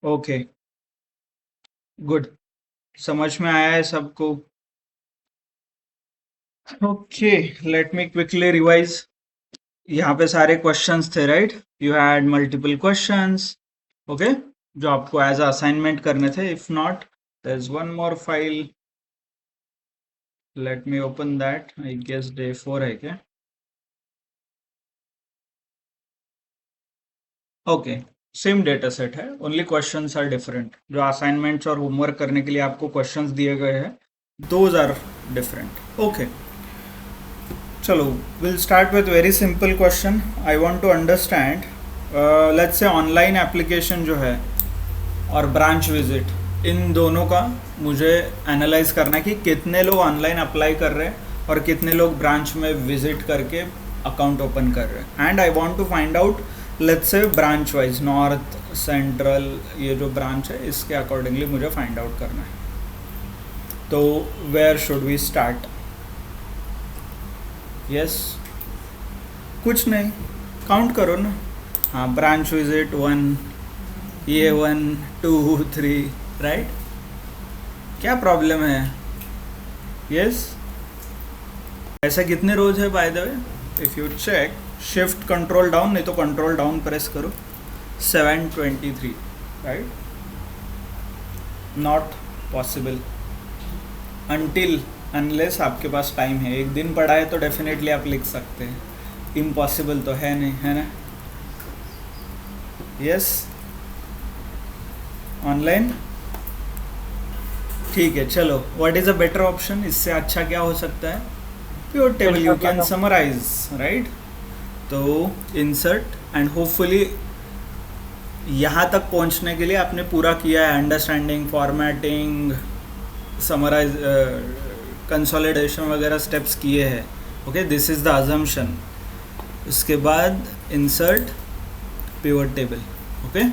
Okay, good. समझ में आया है सबको? Okay, let me quickly revise. यहाँ पे सारे क्वेश्चंस थे, right? You had multiple questions, okay, जो आपको एज असाइनमेंट करने थे। If not, there is one more file, let me open that. I guess day 4 है क्या? ओके, सेम डेटा सेट है, ओनली क्वेश्चंस आर डिफरेंट। जो assignments और homework करने के लिए आपको क्वेश्चंस दिए गए हैं, दोज आर डिफरेंट। ओके, चलो, will start with very simple question. I want to understand, let's say online application जो है और ब्रांच विजिट, इन दोनों का मुझे एनालाइज करना है कि कितने लोग ऑनलाइन अप्लाई कर रहे हैं और कितने लोग ब्रांच में विजिट करके अकाउंट ओपन कर रहे हैं। And I want to find out, let's say branch wise, north, central, ये जो ब्रांच है इसके अकॉर्डिंगली मुझे फाइंड आउट करना है। तो where should we start? Yes, कुछ नहीं, काउंट करो ना। हाँ, ब्रांच विजिट 1, ये 1 2 3, राइट? क्या प्रॉब्लम है? यस, ऐसा कितने रोज है by the way? If you check, shift control down, नहीं तो कंट्रोल डाउन प्रेस करो, 723, right? Not possible until unless आपके पास टाइम है। एक दिन पढ़ा है तो डेफिनेटली आप लिख सकते हैं, इम्पॉसिबल तो है नहीं, है ना? यस, ऑनलाइन ठीक है। चलो, what is a better option? इससे अच्छा क्या हो सकता है? Pure table, you can summarise, right? तो इंसर्ट, एंड होपफुली यहाँ तक पहुँचने के लिए आपने पूरा किया है, अंडरस्टैंडिंग, फॉर्मेटिंग, समराइज, कंसोलिडेशन वगैरह स्टेप्स किए हैं। Okay, this is the assumption. उसके बाद insert pivot table, okay,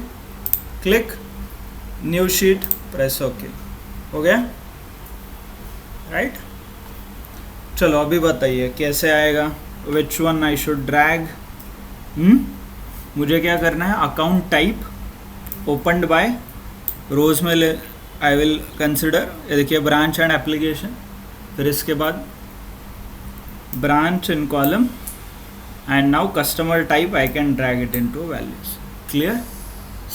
click new sheet, press okay, हो गया, राइट? चलो, अभी बताइए कैसे आएगा? Which one I should drag? मुझे क्या करना है? अकाउंट टाइप ओपन्ड बाय, रोज में ले, आई विल कंसिडर, ये देखिए, ब्रांच एंड एप्लीकेशन। फिर इसके बाद branch in column, and now customer type I can drag it into values. Clear?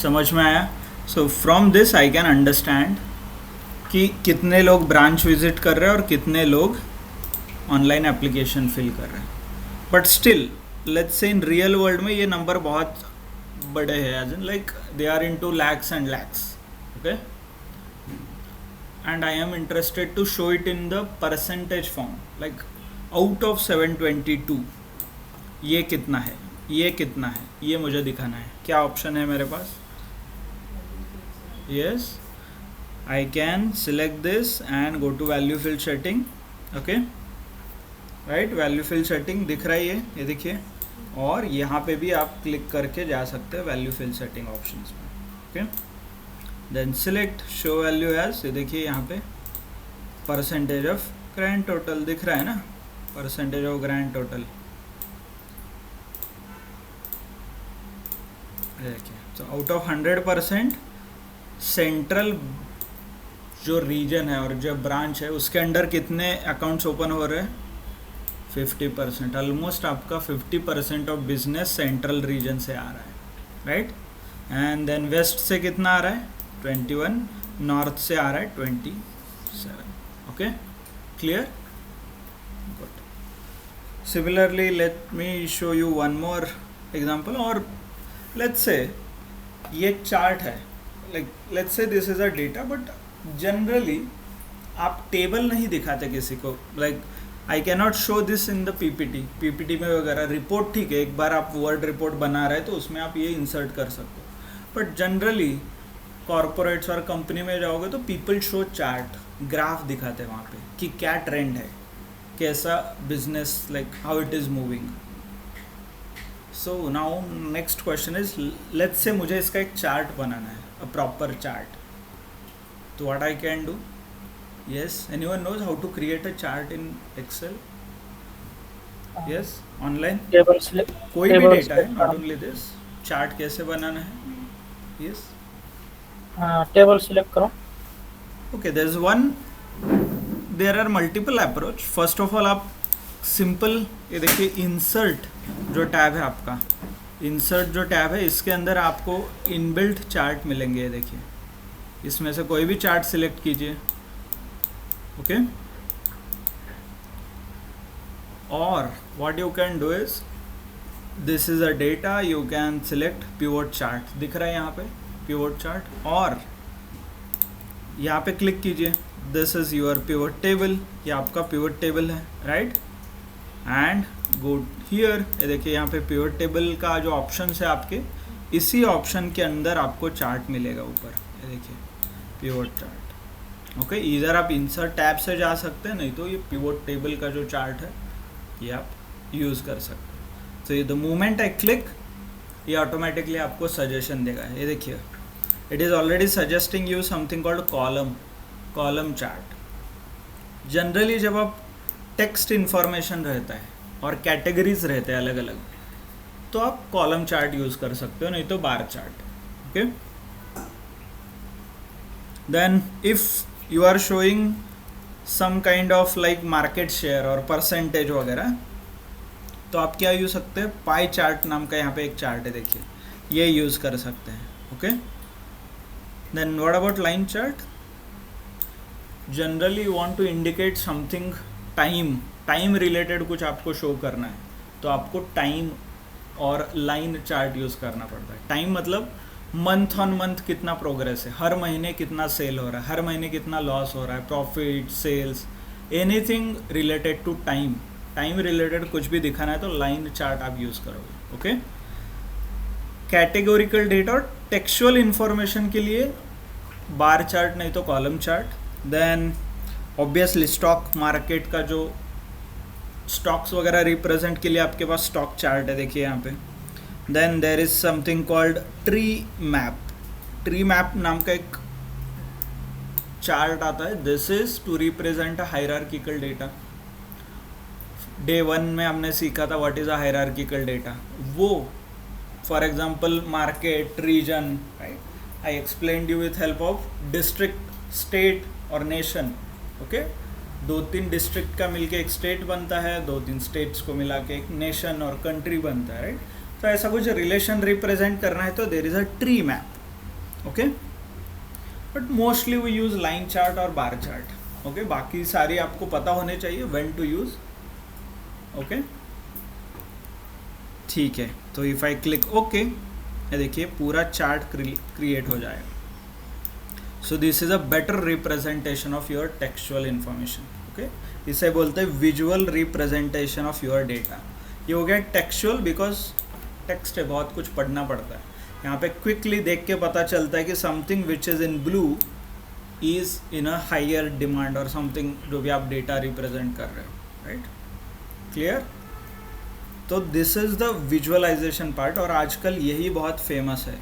समझ में आया? So from this I can understand कि कितने लोग ब्रांच विजिट कर रहे हैं और कितने लोग ऑनलाइन एप्लीकेशन फिल कर रहे हैं। But still, let's say in real world में ये नंबर बहुत बड़े हैं, as in like they are into lakhs and lakhs, okay? And I am interested to show it in the percentage form, like out of 722 ये कितना है, ये कितना है, ये मुझे दिखाना है। क्या ऑप्शन है मेरे पास? Yes, I can select this and go to value field setting, okay, right? value field setting दिख रहा है, ये देखिए, और यहाँ पे भी आप क्लिक करके जा सकते हैं value field setting options में, okay? then select show value as, ये देखिए यहाँ पे percentage of grand total दिख रहा है ना, percentage of grand total, देखिए। तो आउट ऑफ 100% सेंट्रल जो रीजन है और जो ब्रांच है उसके अंडर कितने अकाउंट्स ओपन हो रहे हैं? 50%, ऑलमोस्ट आपका 50% ऑफ बिजनेस सेंट्रल रीजन से आ रहा है, राइट? एंड देन वेस्ट से कितना आ रहा है? 21, नॉर्थ से आ रहा है 27, okay, clear? Good. Similarly let me show you one more example, और लेट्स से ये चार्ट है, like let's say this is a data, but generally आप टेबल नहीं दिखाते किसी को, like I can not show this in the PPT में वगैरह। रिपोर्ट ठीक है, एक बार आप वर्ड रिपोर्ट बना रहे हैं तो उसमें आप ये इंसर्ट कर सकते हो, बट जनरली कॉरपोरेट्स और कंपनी में जाओगे तो पीपल शो चार्ट, ग्राफ दिखाते हैं वहाँ पे कि क्या ट्रेंड है, कैसा business, like how it is moving. So now next question is, let's say मुझे इसका एक चार्ट बनाना है, अ प्रॉपर चार्ट। तो what I can do? Yes, anyone knows how to create a chart in Excel? Yes, online? कोई भी data है, not only this, chart कैसे बनाना है? Yes, टेबल सिलेक्ट करो। Okay, there are multiple approach. First of all आप simple, ये देखिए इंसर्ट जो टैब है आपका, इंसर्ट जो टैब है इसके अंदर आपको इनबिल्ट चार्ट मिलेंगे। ये देखिए, इसमें से कोई भी चार्ट सिलेक्ट कीजिए। ओके, और what you can do is, this is a data, you can select pivot chart, दिख रहा है यहाँ पे पिवोट चार्ट, और यहाँ पे क्लिक कीजिए, this is your pivot table, ये आपका पिवोट टेबल है, राइट। एंड गो हियर, ये देखिए यहाँ पे पिवोट टेबल का जो ऑप्शन है आपके, इसी ऑप्शन के अंदर आपको चार्ट मिलेगा ऊपर, ये देखिए पिवोट चार्ट। ओके, इधर आप इंसर्ट टैब से जा सकते हैं, नहीं तो ये पिवोट टेबल का जो चार्ट है ये आप यूज़ कर सकते हैं। तो ये द मोमेंट आई क्लिक, ये ऑटोमेटिकली आपको सजेशन देगा। ये देखिए, it is already suggesting you something called column chart. Generally जब आप टेक्स्ट इन्फॉर्मेशन रहता है और कैटेगरीज रहते हैं अलग अलग, तो आप कॉलम चार्ट यूज़ कर सकते हो, नहीं तो bar chart. Okay, then if you are showing some kind of like market share और परसेंटेज वगैरह, तो आप क्या यूज़ सकते हैं, पाई चार्ट नाम का यहाँ पे एक चार्ट है, देखिए ये यूज़ कर सकते हैं। Okay, then what about line chart, generally you want to indicate something time related कुछ आपको शो करना है, तो आपको टाइम और लाइन चार्ट यूज़ करना पड़ता है। टाइम मतलब मंथ ऑन मंथ कितना प्रोग्रेस है, हर महीने कितना सेल हो रहा है, हर महीने कितना लॉस हो रहा है, profit, sales, anything related to time related कुछ भी दिखाना है तो लाइन चार्ट आप यूज़ करोगे। ओके, कैटेगोरिकल डेटा और टेक्सचुअल इंफॉर्मेशन के लिए बार चार्ट, नहीं तो column chart. Then obviously stock market का जो स्टॉक्स वगैरह रिप्रेजेंट के लिए आपके पास स्टॉक चार्ट है, देखिए यहाँ पे। Then there is something called tree map नाम का एक चार्ट आता है, this is to represent a hierarchical data. Day 1 में हमने सीखा था what is a hierarchical data, वो for example market, region, right, I explained you with help of district, state और नेशन। ओके, 2-3 डिस्ट्रिक्ट का मिलके एक स्टेट बनता है, 2-3 स्टेट्स को मिला के एक नेशन और कंट्री बनता है, राइट। तो ऐसा कुछ रिलेशन रिप्रेजेंट करना है तो there is a tree map. Okay, but mostly we use line chart और बार चार्ट। ओके, बाकी सारी आपको पता होने चाहिए व्हेन टू यूज। ओके, ठीक है, तो इफ आई क्लिक ओके, ये देखिए पूरा चार्ट क्रिएट हो जाएगा। सो this is a better representation of your textual information. Okay, इसे बोलते हैं visual representation of your data. ये हो गया टेक्सचुअल, बिकॉज टेक्स्ट है, बहुत कुछ पढ़ना पड़ता है। यहाँ पे क्विकली देख के पता चलता है कि something which is in blue is in a higher demand, और समथिंग जो भी आप डेटा रिप्रेजेंट कर रहे हो, राइट। क्लियर? तो this is the visualisation part, और आजकल यही बहुत फेमस है।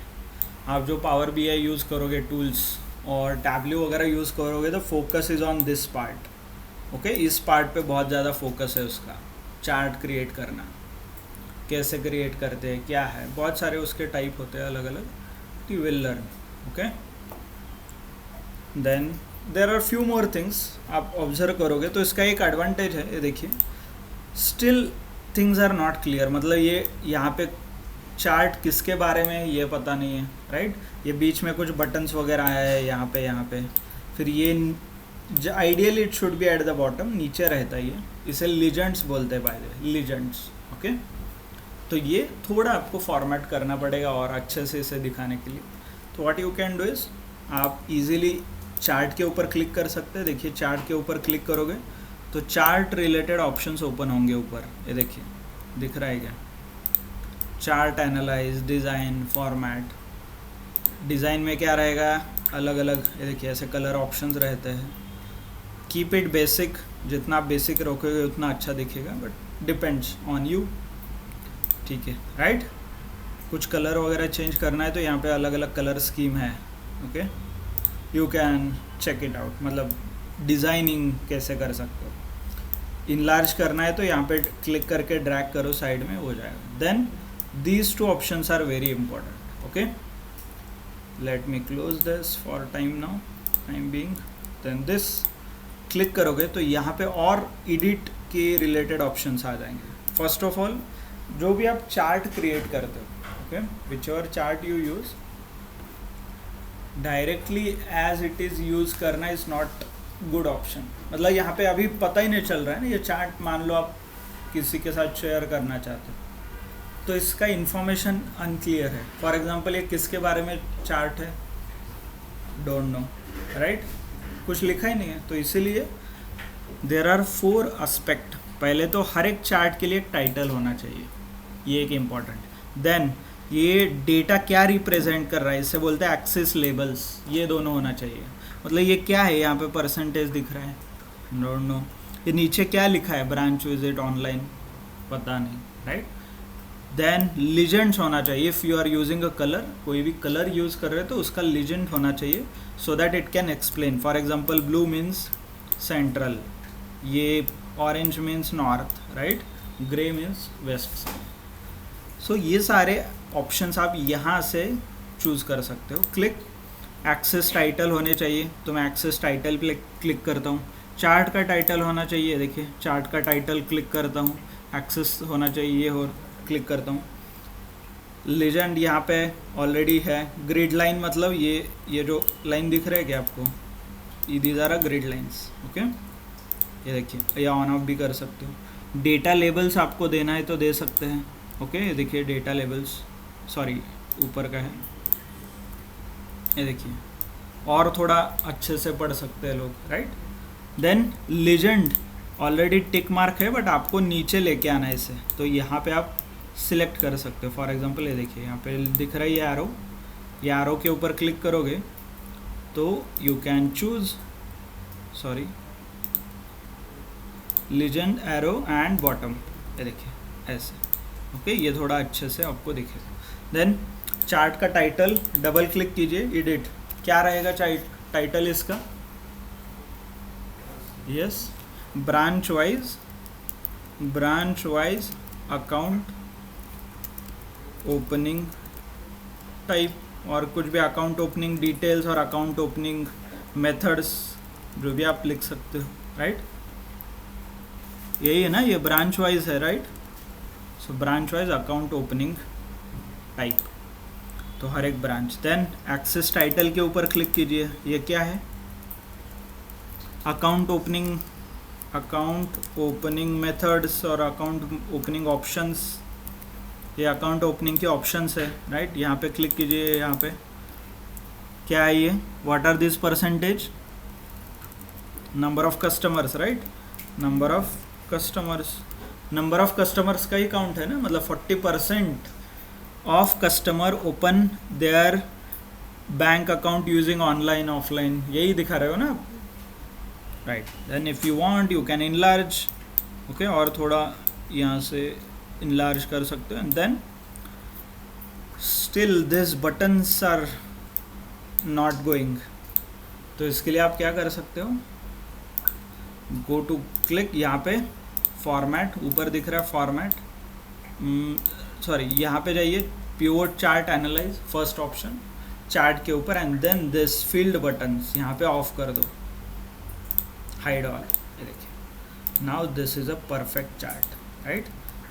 आप जो पावर BI यूज़ करोगे टूल्स और टैबल्यू वगैरह यूज़ करोगे तो focus is on this part. Okay, इस पार्ट पे बहुत ज़्यादा फोकस है उसका, चार्ट क्रिएट करना, कैसे क्रिएट करते हैं, क्या है, बहुत सारे उसके टाइप होते हैं अलग अलग, you will learn. Okay, then there are few more things आप ऑब्जर्व करोगे तो इसका एक एडवांटेज है, ये देखिए, still things are not clear, मतलब ये यहाँ पे चार्ट किसके बारे में ये पता नहीं है, राइट। ये बीच में कुछ बटन्स वगैरह है यहाँ पे, फिर ये ideally it should be at the bottom, नीचे रहता है ये, इसे लीजेंड्स बोलते हैं, bye the way, legends. Okay, तो ये थोड़ा आपको फॉर्मेट करना पड़ेगा और अच्छे से इसे दिखाने के लिए। तो what you can do is, आप इजीली चार्ट के ऊपर क्लिक कर सकते हैं। देखिए चार्ट के ऊपर क्लिक करोगे तो चार्ट रिलेटेड ऑप्शंस ओपन होंगे ऊपर, ये देखिए दिख रहा है क्या, chart analyse, design, format. Design में क्या रहेगा, अलग अलग, ये देखिए ऐसे कलर ऑप्शंस रहते हैं। कीप इट बेसिक, जितना आप बेसिक रखोगे उतना अच्छा दिखेगा, बट डिपेंड्स ऑन यू, ठीक है, राइट। कुछ कलर वगैरह चेंज करना है तो यहाँ पे अलग अलग कलर स्कीम है। Okay, you can check it out, मतलब डिज़ाइनिंग कैसे कर सकते हो। इनलार्ज करना है तो यहाँ पे क्लिक करके ड्रैग करो, साइड में हो जाएगा। Then these 2 options are very important. Okay, let me close this for time being. Then this click करोगे तो यहाँ पे और एडिट के रिलेटेड ऑप्शंस आ जाएंगे। फर्स्ट ऑफ ऑल जो भी आप चार्ट क्रिएट करते हो, okay, whichever chart you use, directly as it is use करना इज़ नॉट गुड ऑप्शन। मतलब यहाँ पे अभी पता ही नहीं चल रहा है ना, ये चार्ट मान लो आप किसी के साथ शेयर करना चाहते हो तो इसका इंफॉर्मेशन अनक्लियर है। फॉर एग्जांपल ये किसके बारे में चार्ट है, डोंट नो, राइट, कुछ लिखा ही नहीं है। तो इसीलिए देर आर 4 एस्पेक्ट। पहले तो हर एक चार्ट के लिए एक टाइटल होना चाहिए, ये एक इम्पॉर्टेंट। देन ये डेटा क्या रिप्रेजेंट कर रहा है, इसे बोलते हैं एक्सिस लेबल्स, ये दोनों होना चाहिए। मतलब ये क्या है, यहाँ पे परसेंटेज दिख रहा है, डोंट नो। ये नीचे क्या लिखा है, ब्रांच विजिट ऑनलाइन, पता नहीं, राइट। देन लीजेंड्स होना चाहिए। If you are using a colour, कोई भी कलर यूज़ कर रहे हो तो उसका लीजेंड होना चाहिए, so that it can explain. For example blue means central, ये orange means north, right, grey means west. So ये सारे ऑप्शंस आप यहाँ से चूज़ कर सकते हो। क्लिक एक्सेस टाइटल होने चाहिए, तो मैं एक्सेस टाइटल पे क्लिक करता हूँ। चार्ट का टाइटल होना चाहिए, देखिए चार्ट का टाइटल क्लिक करता हूँ, एक्सेस होना चाहिए और क्लिक करता हूँ। लेजेंड यहाँ पे ऑलरेडी है। ग्रिड लाइन मतलब ये जो लाइन दिख रहा है क्या आपको, ये these are grid lines, okay, ये देखिए, या ऑन ऑफ भी कर सकते हो। डेटा लेबल्स आपको देना है तो दे सकते हैं, ओके, ये देखिए डेटा लेबल्स, सॉरी ऊपर का है, ये देखिए, और थोड़ा अच्छे से पढ़ सकते हैं लोग, right. Then legend already tick mark है बट आपको नीचे लेके आना है इसे, तो यहाँ पे आप सिलेक्ट कर सकते हो। फॉर एग्जांपल ये देखिए यहाँ पे दिख रहा है ये एरो के ऊपर क्लिक करोगे तो you can choose, sorry, legend arrow and bottom, ये देखिए ऐसे, ओके, ये थोड़ा अच्छे से आपको दिखेगा। देन चार्ट का टाइटल डबल क्लिक कीजिए, एडिट, क्या रहेगा टाइटल इसका, yes, branch wise account opening type, और कुछ भी अकाउंट ओपनिंग डिटेल्स और अकाउंट ओपनिंग मेथड्स जो भी आप लिख सकते हो, राइट। यही है ना, ये ब्रांच वाइज है, right. So branch wise account opening type, तो हर एक ब्रांच। देन एक्सेस टाइटल के ऊपर क्लिक कीजिए, ये क्या है, अकाउंट ओपनिंग मेथड्स और अकाउंट ओपनिंग ऑप्शंस, ये अकाउंट ओपनिंग के ऑप्शंस है, राइट। यहाँ पे क्लिक कीजिए, यहाँ पे क्या है ये, what are this percentage, number of customers, right, number of customers का ही काउंट है ना, मतलब 40% of customer open their bank account using online offline, यही दिखा रहे हो ना आप, right. Then if you want you can enlarge, okay, और थोड़ा यहाँ से इनलार्ज कर सकते हो। And then still this buttons are not going, तो इसके लिए आप क्या कर सकते हो, गो टू क्लिक, यहाँ पे फॉर्मेट, ऊपर दिख रहा है फॉर्मेट, सॉरी, यहाँ पे जाइए, pivot chart analyse, first option chart के ऊपर, and then this field buttons यहाँ पे ऑफ कर दो, हाइड ऑल, ये देखिए, now this is a perfect chart, right.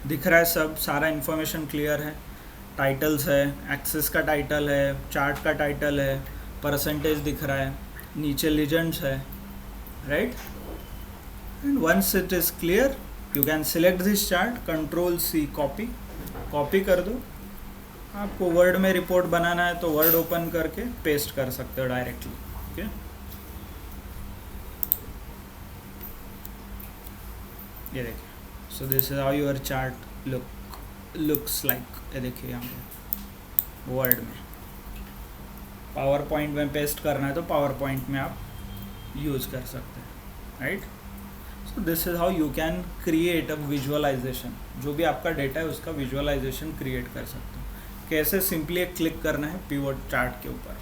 दिख रहा है सब, सारा इन्फॉर्मेशन क्लियर है, टाइटल्स है, एक्सेस का टाइटल है, चार्ट का टाइटल है, परसेंटेज दिख रहा है, नीचे लीजेंड्स है, right. And once it is clear you can select this chart, control C, copy कर दो। आपको वर्ड में रिपोर्ट बनाना है तो वर्ड ओपन करके पेस्ट कर सकते हो डायरेक्टली, ओके। ये देखिए, सो this is how your chart looks like, ये देखिए यहाँ पे वर्ड में, पावर पॉइंट में पेस्ट करना है तो पावर पॉइंट में आप यूज़ कर सकते हैं, right. So this is how you can create a visualisation, जो भी आपका डेटा है उसका विजुअलाइजेशन क्रिएट कर सकते हो। कैसे, सिंपली एक क्लिक करना है पिवट चार्ट के ऊपर।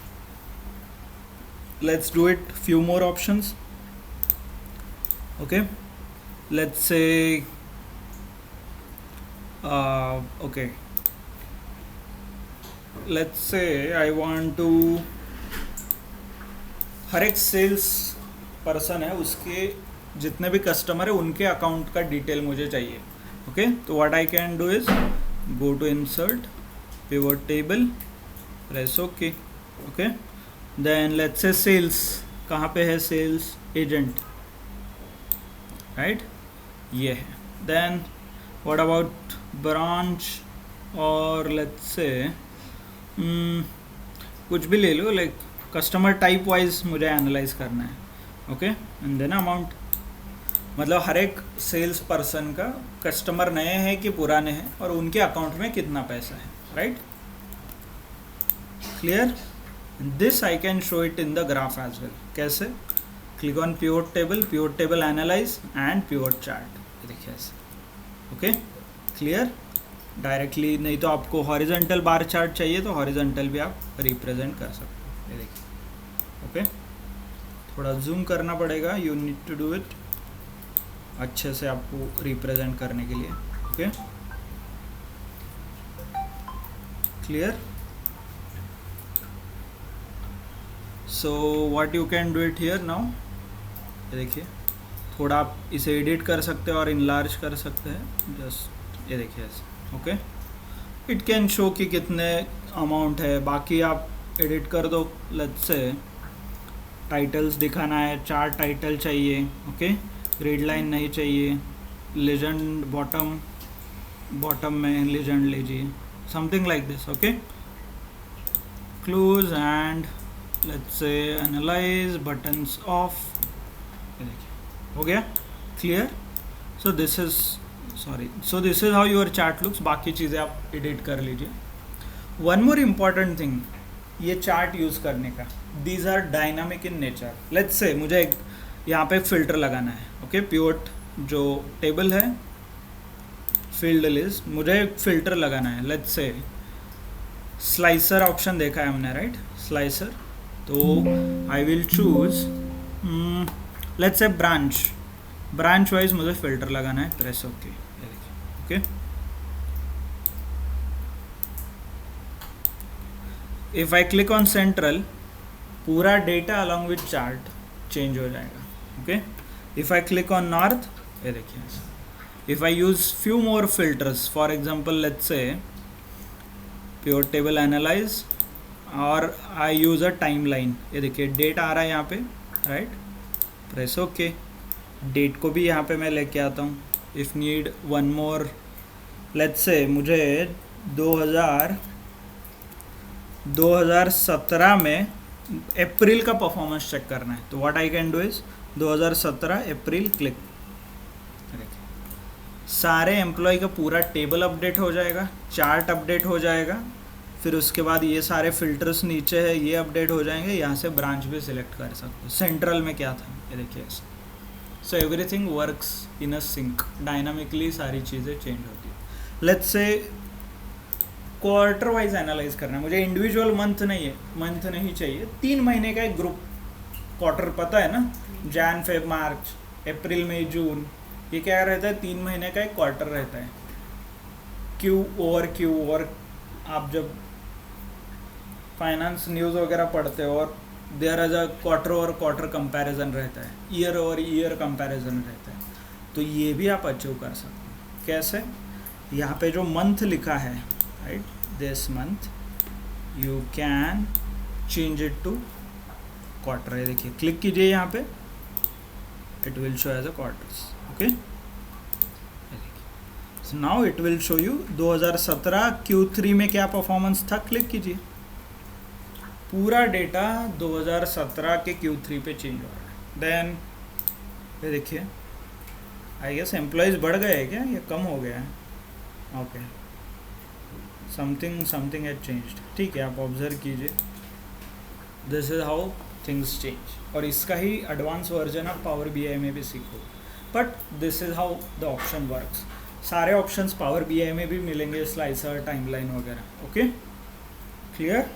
Let's do it, few more options, okay. let's say okay, let's say I want to हर एक सेल्स पर्सन है उसके जितने भी कस्टमर है उनके अकाउंट का डिटेल मुझे चाहिए. ओके, तो what I can do is go to insert pivot table, press okay. Okay, then let's say sales कहाँ पे है, सेल्स एजेंट, राइट, ये है. देन व्हाट अबाउट ब्रांच, और लेट्स से कुछ भी ले लो, लाइक कस्टमर टाइप वाइज मुझे एनालाइज करना है. ओके, एंड देन अमाउंट, मतलब हर एक सेल्स पर्सन का कस्टमर नए हैं कि पुराने हैं और उनके अकाउंट में कितना पैसा है, right. Clear. This I can show it in the graph as well. कैसे, click on pivot table analyse and pivot chart, देखिए ऐसे. Okay, clear. डायरेक्टली नहीं तो आपको हॉरिजॉन्टल बार चार्ट चाहिए तो हॉरिजॉन्टल भी आप रिप्रेजेंट कर सकते हो, ये देखिए. ओके, थोड़ा जूम करना पड़ेगा, you need to do it अच्छे से आपको रिप्रेजेंट करने के लिए. Okay, clear. So what you can do it here now, ये देखिए, थोड़ा आप इसे एडिट कर सकते हो और इनलार्ज कर सकते हैं, जस्ट ये देखिए ऐसे. ओके, इट कैन शो कि कितने अमाउंट है, बाकी आप एडिट कर दो. लेट्स से टाइटल्स दिखाना है, 4 टाइटल चाहिए. ओके, ग्रिड लाइन नहीं चाहिए, लेजेंड बॉटम में लेजेंड लीजिए, something like this. Okay, close and let's say analyse buttons off, हो गया. Clear. So this is how your chart looks. बाकी चीज़ें आप एडिट कर लीजिए. वन मोर इम्पॉर्टेंट थिंग ये चार्ट यूज़ करने का, these are dynamic in nature. Let's say मुझे एक यहाँ पे फिल्टर लगाना है. ओके, पिवट जो टेबल है, फील्ड लिस्ट, मुझे एक फिल्टर लगाना है. लेट्स से स्लाइसर ऑप्शन देखा है हमने, राइट, स्लाइसर. तो I will choose let's say branch wise मुझे फिल्टर लगाना है, press okay. Okay, if I click on central, पूरा data along with chart change हो जाएगा. Okay, if I click on north, ये देखिए. If I use few more filters, for example let's say pivot table analyse, और I use a timeline, ये देखिए date आ रहा है यहाँ पे, राइट, प्रेस ओके. डेट को भी यहाँ पे मैं लेके आता हूँ. If need one more, let's say मुझे 2017 में अप्रैल का परफॉर्मेंस चेक करना है. तो what I can do is 2017 April, click. सारे एम्प्लॉय का पूरा टेबल अपडेट हो जाएगा, चार्ट अपडेट हो जाएगा. फिर उसके बाद ये सारे फिल्टर्स नीचे है, ये अपडेट हो जाएंगे. यहाँ से ब्रांच भी सिलेक्ट कर सकते हो. सेंट्रल में क्या था, ये देखिए ऐसे. So everything works in a sync, dynamically सारी चीज़ें चेंज होती है. लेट्स से क्वार्टर वाइज एनालाइज करना है मुझे, इंडिविजुअल मंथ नहीं चाहिए. 3 महीने का एक ग्रुप क्वार्टर, पता है ना, जैन फेब मार्च अप्रैल मई जून, ये क्या रहता है, 3 महीने का एक क्वार्टर रहता है. क्यू ओवर आप जब फाइनेंस न्यूज़ वगैरह पढ़ते हो, और there is a quarter over quarter comparison रहता है, ईयर ओवर ईयर कंपैरिजन रहता है. तो ये भी आप अचीव कर सकते हो. कैसे, यहाँ पे जो मंथ लिखा है, right, this month, you can change it to quarter. ये देखिए, क्लिक कीजिए यहाँ पे, it will show as a quarters. Okay, so now it will show you 2017 Q3 में क्या परफॉर्मेंस था. क्लिक कीजिए, पूरा डेटा 2017 के Q3 पे चेंज हो रहा है. देन ये देखिए, आई गेस एम्प्लॉयज़ बढ़ गए हैं क्या, ये कम हो गया है. Okay, something has changed. ठीक है, आप ऑब्जर्व कीजिए. This is how things change. और इसका ही एडवांस वर्जन आप पावर BI में भी सीखो. But this is how the option works. सारे ऑप्शंस पावर BI में भी मिलेंगे, स्लाइसर, टाइमलाइन वगैरह. Okay, clear,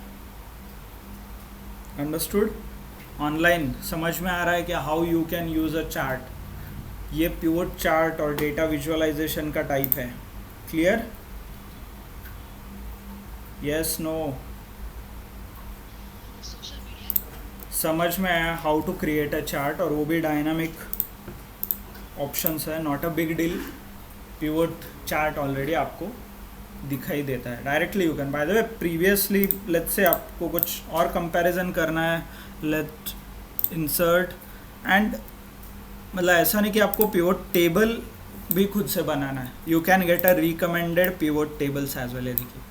understood. ऑनलाइन समझ में आ रहा है कि how you can use a chart. ये पिवट चार्ट और डेटा विजुअलाइजेशन का टाइप है. Clear, yes, no. समझ में आया how to create a chart, और वो भी डायनामिक ऑप्शंस है, not a big deal. Pivot chart already आपको दिखाई देता है directly. You can by the way previously let's say आपको कुछ और कंपैरिजन करना है, लेट इंसर्ट एंड, मतलब ऐसा नहीं कि आपको पिवोट टेबल भी खुद से बनाना है, you can get a recommended pivot tables as well. देखिए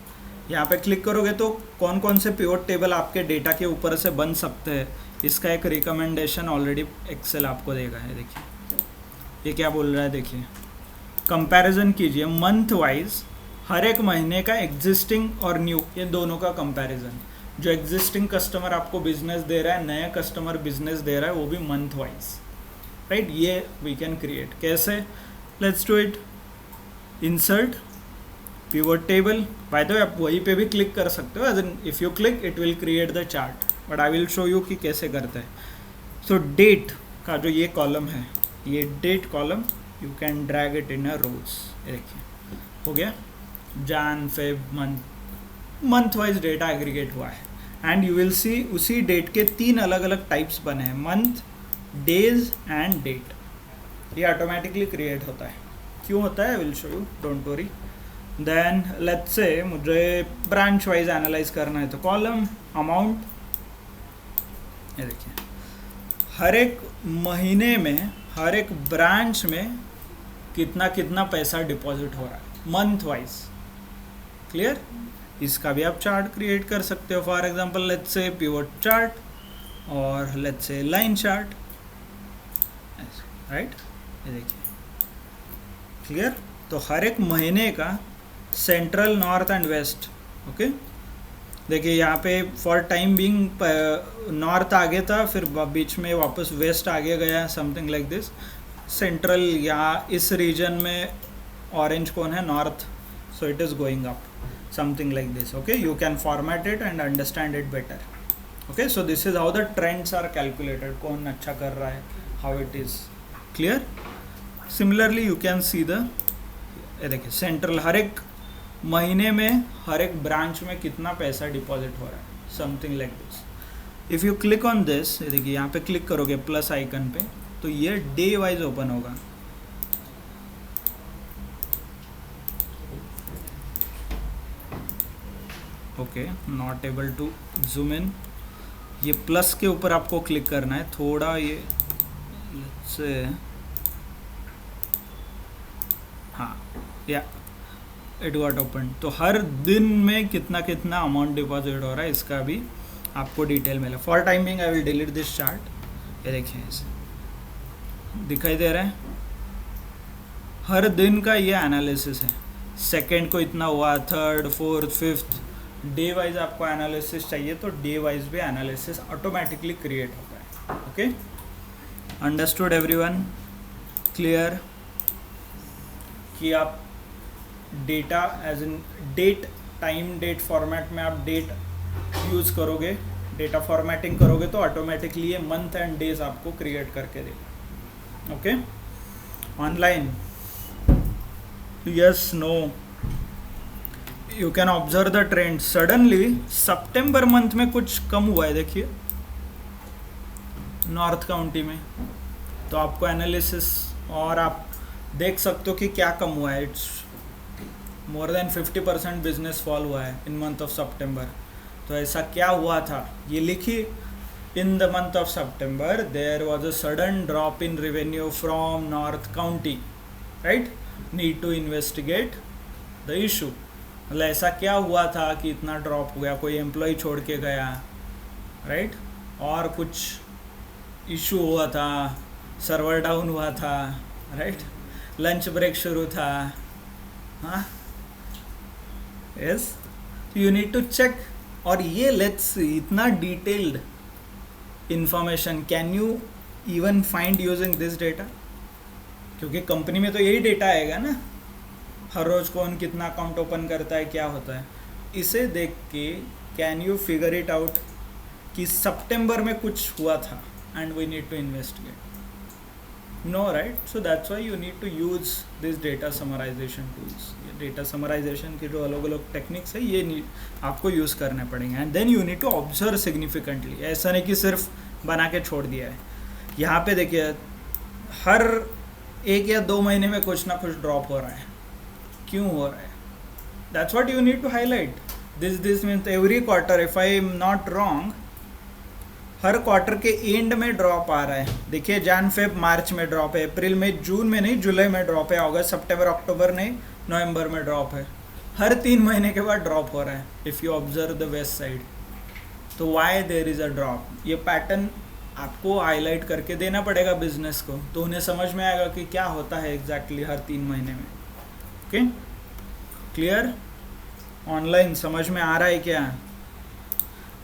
यहाँ पे क्लिक करोगे तो कौन कौन से पिवोट टेबल आपके डेटा के ऊपर से बन सकते हैं, इसका एक रिकमेंडेशन ऑलरेडी एक्सेल आपको देगा है। देखिए ये क्या बोल रहा है, देखिए कंपैरिजन कीजिए मंथ वाइज, हर एक महीने का एग्जिस्टिंग और न्यू, ये दोनों का कंपैरिजन। जो एग्जिस्टिंग कस्टमर आपको बिजनेस दे रहा है, नया कस्टमर बिजनेस दे रहा है, वो भी मंथ वाइज, राइट। ये वी कैन क्रिएट कैसे, let's do it. Insert pivot table, by the way आप वहीं पे भी क्लिक कर सकते हो, as in if you click it will create the chart, but I will show you कि कैसे करते हैं। सो डेट का जो ये कॉलम है, ये date column you can drag it in a rows. ये देखिए हो गया, Jan Feb month wise data aggregate हुआ है। एंड यू विल सी उसी डेट के 3 अलग अलग टाइप्स बने हैं, मंथ, डेज एंड डेट। ये ऑटोमेटिकली क्रिएट होता है। क्यों होता है I will show you, don't worry. Then let's say मुझे ब्रांच वाइज एनालाइज करना है, तो कॉलम अमाउंट, ये देखिए हर एक महीने में हर एक ब्रांच में कितना कितना पैसा डिपॉजिट हो रहा है मंथ वाइज, क्लियर। इसका भी आप चार्ट क्रिएट कर सकते हो, for example let's say pivot chart और let's say line chart, right. ये देखिए क्लियर। तो हर एक महीने का central, north and west, okay. देखिए यहाँ पे फॉर टाइम बीइंग नॉर्थ आगे था, फिर बीच में वापस वेस्ट आगे गया, समथिंग लाइक दिस। सेंट्रल यहाँ इस रीजन में ऑरेंज कौन है, north, so it is going up, something like this, okay. You can format it and understand it better, okay. So this is how the trends are calculated, कौन अच्छा कर रहा है, how it is clear. Similarly you can see the, ये देखिए central, हर एक महीने में हर एक ब्रांच में कितना पैसा डिपॉजिट हो रहा है, something like this. If you click on this, ये देखिए यहाँ पे क्लिक करोगे प्लस आइकन पे, तो ये डे वाइज ओपन होगा। Okay, not able to zoom in. ये प्लस के ऊपर आपको क्लिक करना है, थोड़ा ये से, हाँ या इट गॉट ओपन। तो हर दिन में कितना कितना अमाउंट डिपॉजिट हो रहा है, इसका भी आपको डिटेल मिला। For timing I will delete this chart. ये देखिए इसे दिखाई दे रहा है, हर दिन का ये एनालिसिस है। सेकंड को इतना हुआ, third, fourth, fifth, day wise आपको एनालिसिस चाहिए तो डे वाइज भी एनालिसिस ऑटोमेटिकली क्रिएट होता है। ओके, अंडरस्टूड एवरीवन, क्लियर कि आप data as in date, time date format में आप डेट यूज़ करोगे, डेटा फॉर्मेटिंग करोगे तो ऑटोमेटिकली ये मंथ एंड डेज आपको क्रिएट करके देगा। Okay, online, yes, no, you can observe the trend. Suddenly सितंबर मंथ में कुछ कम हुआ है, देखिए नॉर्थ काउंटी में, तो आपको एनालिसिस और आप देख सकते हो कि क्या कम हुआ है। It's more than 50% business fall हुआ है इन मंथ ऑफ सितंबर। तो ऐसा क्या हुआ था ये लिखिए, in the month of September there was a sudden drop in revenue from north county, right, need to investigate the issue. मतलब ऐसा क्या हुआ था कि इतना ड्रॉप हो गया, कोई एम्प्लॉय छोड़ के गया, राइट, और कुछ इशू हुआ था, सर्वर डाउन हुआ था, राइट, लंच ब्रेक शुरू था, हाँ, yes, you need to check. और ये लेट्स इतना detailed information can you even find using this data, क्योंकि कंपनी में तो यही डेटा आएगा ना, हर रोज़ कौन कितना अकाउंट ओपन करता है, क्या होता है। इसे देख के can you figure it out कि सितंबर में कुछ हुआ था and we need to investigate. No, right? So that's why you need to use this data summarization tools. ये data summarization के जो अलग अलग टेक्निक्स है ये आपको यूज़ करने पड़ेंगे. And then you need to observe significantly. ऐसा नहीं कि सिर्फ बना के छोड़ दिया है. यहाँ पे देखिए हर 1 या 2 महीने में कुछ ना कुछ ड्रॉप हो रहा है. क्यों हो रहा है? That's what you need to highlight. This means every quarter, if I am not wrong, हर क्वार्टर के एंड में ड्रॉप आ रहा है. देखिए जैन फेब मार्च में ड्रॉप है, अप्रैल में, जून में नहीं, जुलाई में ड्रॉप है, अगस्त सितंबर अक्टूबर नहीं, नवंबर में ड्रॉप है. हर 3 महीने के बाद ड्रॉप हो रहा है. If you observe the west side, तो why there is a drop. ये पैटर्न आपको हाईलाइट करके देना पड़ेगा बिजनेस को, तो उन्हें समझ में आएगा कि क्या होता है एग्जैक्टली हर 3 महीने में. Okay, clear? ऑनलाइन समझ में आ रहा है क्या?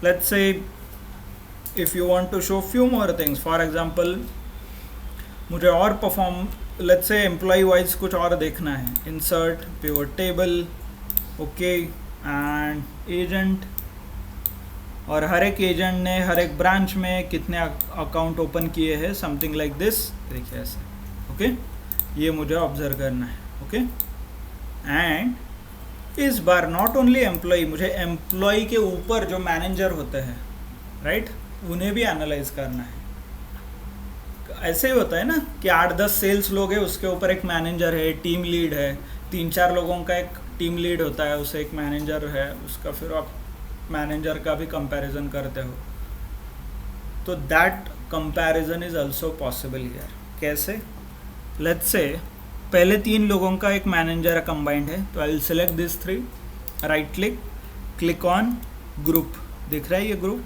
Let's say if you want to show few more things, for example मुझे और perform, let's say employ wise कुछ और देखना है. Insert pivot table, okay, and agent, और हर एक एजेंट ने हर एक ब्रांच में कितने अकाउंट ओपन किए हैं, समथिंग लाइक दिस. देखिए ऐसे. ओके, ये मुझे ऑब्जर्व करना है. ओके, एंड इस बार नॉट ओनली एम्प्लॉय, मुझे एम्प्लॉय के ऊपर जो मैनेजर होते हैं, राइट, उन्हें भी एनालाइज करना है. ऐसे ही होता है ना कि 8-10 सेल्स लोग हैं, उसके ऊपर एक मैनेजर है, टीम लीड है, 3-4 लोगों का एक टीम लीड होता है, उसे एक मैनेजर है, उसका फिर आप मैनेजर का भी कंपैरिजन करते हो. तो that comparison is also possible here. कैसे? लेट्स से पहले 3 लोगों का एक मैनेजर कंबाइंड है, तो I will select this 3, right click, click on group. दिख रहा है ये ग्रुप?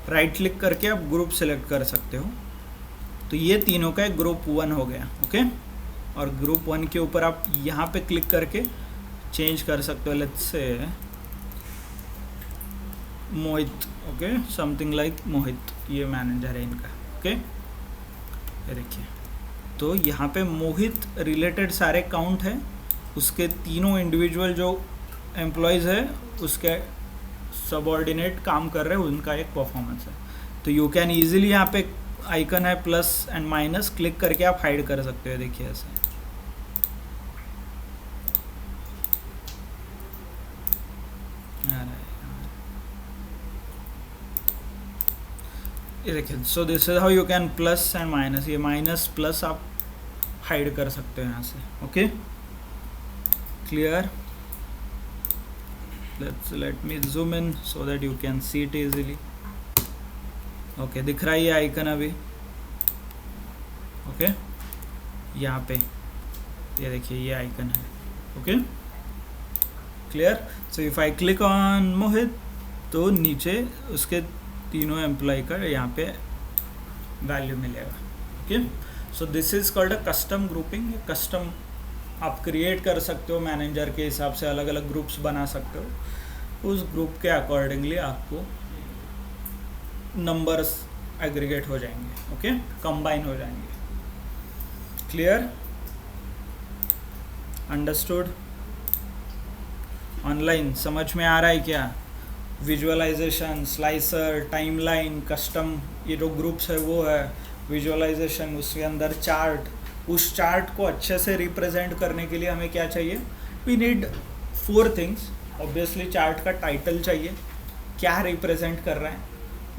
राइट क्लिक करके आप ग्रुप सेलेक्ट कर सकते हो. तो ये तीनों का एक ग्रुप 1 हो गया. ओके, और ग्रुप 1 के ऊपर आप यहाँ पे क्लिक करके चेंज कर सकते हो. Let's say Mohit, okay, something like Mohit, ये मैनेजर है इनका. ओके, ये देखिए, तो यहाँ पे मोहित रिलेटेड सारे काउंट है, उसके तीनों इंडिविजुअल जो एम्प्लॉयज़ है उसके सबऑर्डिनेट काम कर रहे हैं, उनका एक परफॉर्मेंस है. तो यू कैन ईजिली, यहाँ पे आइकन है प्लस एंड माइनस, क्लिक करके आप हाइड कर सकते हो. देखिए ऐसे. ये देखिए. सो this is how you can plus and minus, ये माइनस प्लस आप हाइड कर सकते हो यहाँ से. Okay, clear? let me zoom in so that you can see it easily. Okay, दिख रहा है ये आइकन अभी. ओके, यहाँ पे ये देखिए ये आइकन है. Okay, clear? So if I click on Mohit, तो नीचे उसके तीनों एम्प्लॉय का यहाँ पे वैल्यू मिलेगा. Okay, so this is called a custom grouping. Custom आप क्रिएट कर सकते हो, मैनेजर के हिसाब से अलग अलग ग्रुप्स बना सकते हो. उस ग्रुप के अकॉर्डिंगली आपको नंबर्स एग्रीगेट हो जाएंगे. ओके, कंबाइन हो जाएंगे. क्लियर? अंडरस्टूड? ऑनलाइन समझ में आ रहा है क्या? विजुअलाइजेशन, स्लाइसर, टाइमलाइन, कस्टम, ये जो ग्रुप्स है वो है. विजुअलाइजेशन, उसके अंदर चार्ट. उस चार्ट को अच्छे से रिप्रेजेंट करने के लिए हमें क्या चाहिए? We need 4 things. Obviously chart का टाइटल चाहिए, क्या रिप्रेजेंट कर रहा है.